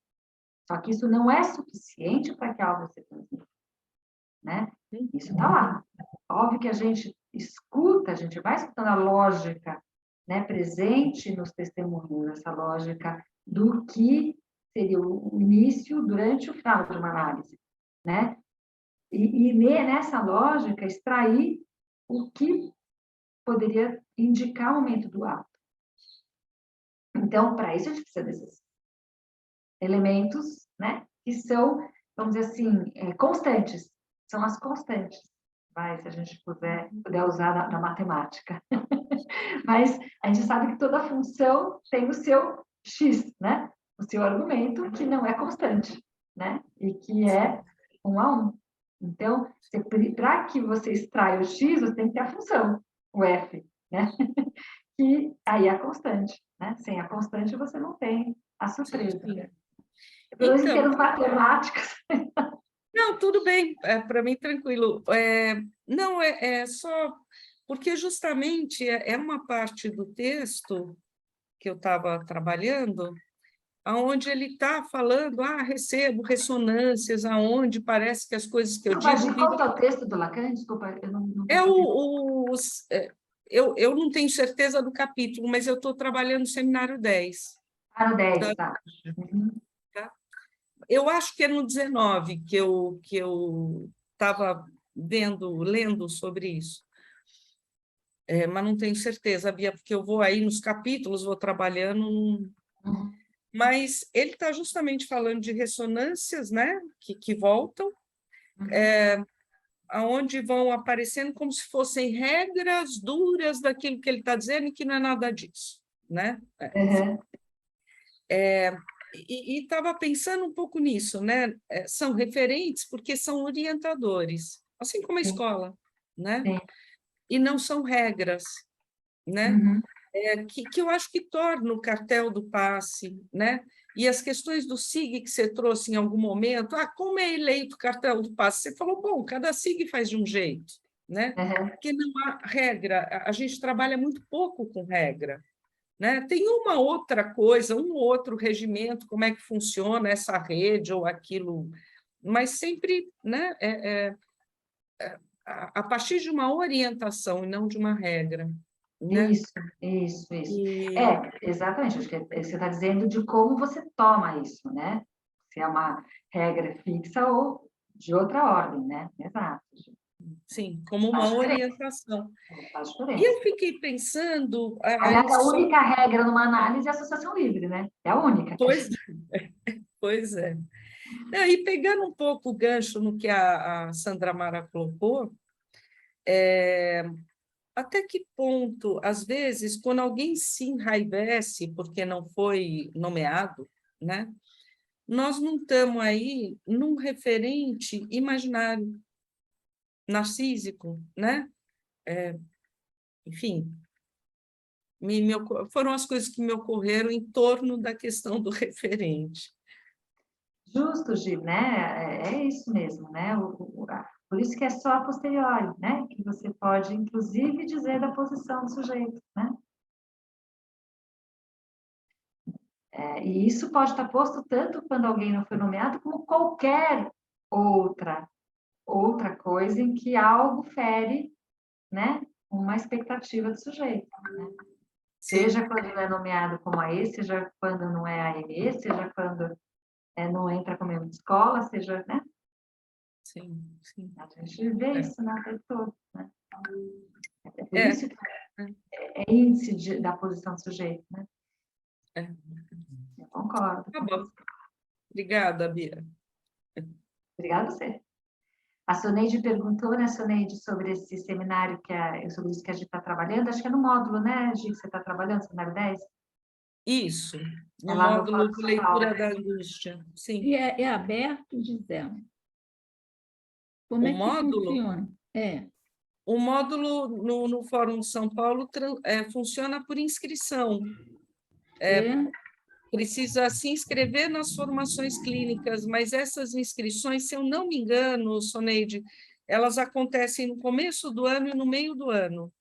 Só que isso não é suficiente para que algo se transmita, né? Isso está lá. Óbvio que a gente escuta, a gente vai escutando a lógica, né, presente nos testemunhos, essa lógica do que seria o início, durante o final de uma análise, né? E nessa lógica, extrair o que poderia indicar o momento do ato. Então, para isso, a gente precisa desses elementos, né, que são, vamos dizer assim, constantes. São as constantes, se a gente puder usar na matemática. Mas a gente sabe que toda função tem o seu X, né? O seu argumento, que não é constante, né? E que é 1 a 1. Então, para que você extraia o X, você tem que ter a função, o F, né? Que aí é a constante, né? Sem a constante, você não tem a surpresa. Pelo menos em termos matemáticos. Não, tudo bem, para mim tranquilo. Não, é só porque justamente é uma parte do texto que eu estava trabalhando, aonde ele está falando, recebo ressonâncias, aonde parece que as coisas que eu digo... Qual é o texto do Lacan? Desculpa, eu não... Eu não tenho certeza do capítulo, mas eu estou trabalhando no seminário 10. No 10, tá. Uhum. Eu acho que é no 19 que eu estava lendo sobre isso. Mas não tenho certeza, Bia, porque eu vou aí nos capítulos, vou trabalhando. Uhum. Mas ele está justamente falando de ressonâncias, né, que voltam, aonde vão aparecendo como se fossem regras duras daquilo que ele está dizendo e que não é nada disso, né? Uhum. E estava pensando um pouco nisso, né? São referentes porque são orientadores, assim como a escola, né? e não são regras, né? Uhum. Que eu acho que torna o cartel do passe, né? E as questões do SIG que você trouxe em algum momento, como é eleito o cartel do passe? Você falou, bom, cada SIG faz de um jeito, né? Uhum. Porque não há regra, a gente trabalha muito pouco com regra, né? Tem uma outra coisa, um outro regimento, como é que funciona essa rede ou aquilo, mas sempre, né, a partir de uma orientação e não de uma regra, né? Isso. E... Exatamente. Acho que você está dizendo de como você toma isso, né? Se é uma regra fixa ou de outra ordem, né? Exato. Sim, como uma orientação. Faz E diferença. eu fiquei pensando... Aliás, a única regra numa análise é a associação livre, né? É a única. Pois é. E pegando um pouco o gancho no que a Sandra Mara colocou, até que ponto, às vezes, quando alguém se enraivece porque não foi nomeado, né, nós não estamos aí num referente imaginário, narcísico, né? Enfim, foram as coisas que me ocorreram em torno da questão do referente. Justo, Gi, né? É isso mesmo, né? Por isso que é só a posteriori, né? Que você pode, inclusive, dizer da posição do sujeito, né? E isso pode estar posto tanto quando alguém não foi nomeado, como qualquer outra coisa em que algo fere, né? Uma expectativa do sujeito, né? Seja quando não é nomeado como AE, seja quando não é AME, seja quando não entra como em escola, seja, né? Sim. A gente vê isso na tempo todo, né? É por isso que é índice da posição do sujeito, né? Eu concordo. Tá bom. Obrigada, Bia. Obrigada a você. A Soneide perguntou, né, Soneide, sobre esse seminário, sobre isso que a gente está trabalhando, acho que é no módulo, né, Gi, que você está trabalhando, seminário 10? Isso, no lá módulo de leitura da angústia. Sim. E é aberto, Gisela? Como é que funciona? O módulo no Fórum de São Paulo funciona por inscrição. Precisa se inscrever nas formações clínicas, mas essas inscrições, se eu não me engano, Soneide, elas acontecem no começo do ano e no meio do ano.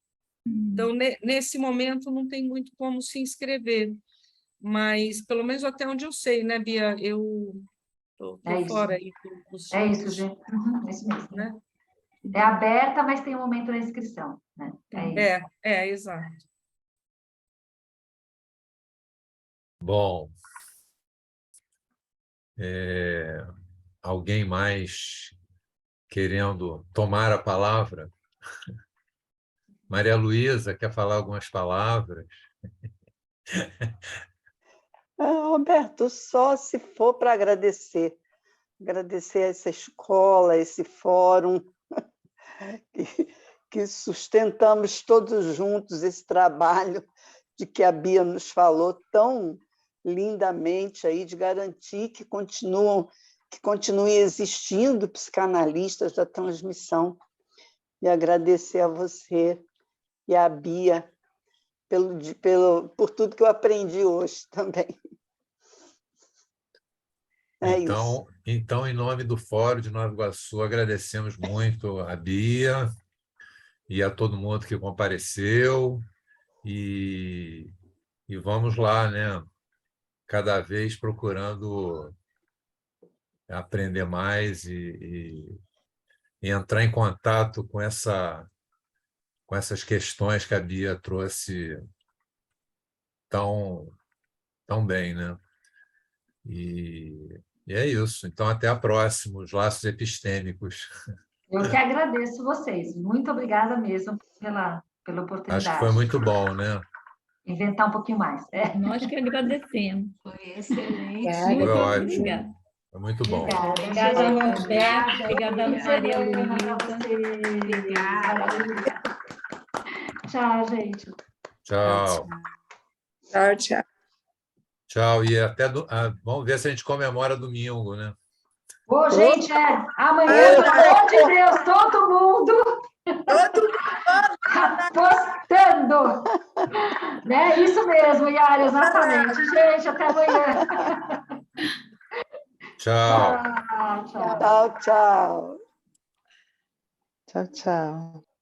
Então, nesse momento, não tem muito como se inscrever, mas, pelo menos até onde eu sei, né, Bia? Eu estou fora aí dos É isso, gente. É isso mesmo. Né? É aberta, mas tem um momento da inscrição, né? Exato. Bom, alguém mais querendo tomar a palavra? Maria Luísa, quer falar algumas palavras? Roberto, só se for para agradecer a essa escola, esse fórum, que sustentamos todos juntos esse trabalho de que a Bia nos falou tão lindamente aí, de garantir que continuem existindo psicanalistas da transmissão, e agradecer a você e a Bia por tudo que eu aprendi hoje também. Então, em nome do Fórum de Nova Iguaçu, agradecemos muito a Bia e a todo mundo que compareceu, e vamos lá, né? Cada vez procurando aprender mais e entrar em contato com essas questões que a Bia trouxe tão bem, né? E é isso. Então, até a próxima, os laços epistêmicos. Eu que agradeço vocês. Muito obrigada mesmo pela oportunidade. Acho que foi muito bom, né? Inventar um pouquinho mais. Nós que agradecemos. Foi excelente. Foi ótimo. Obrigada. Foi muito bom. Obrigada, Roberto. Obrigada, Maria Luísa. Obrigada. Tchau, gente. Tchau. Tchau. Tchau. E até vamos ver se a gente comemora domingo, né? Gente, amanhã, pelo amor de Deus, todo mundo Todo mundo Postando! Né? Isso mesmo, Yara, exatamente. Gente, até amanhã. Tchau. Tchau, tchau. Tchau, tchau. Tchau, tchau.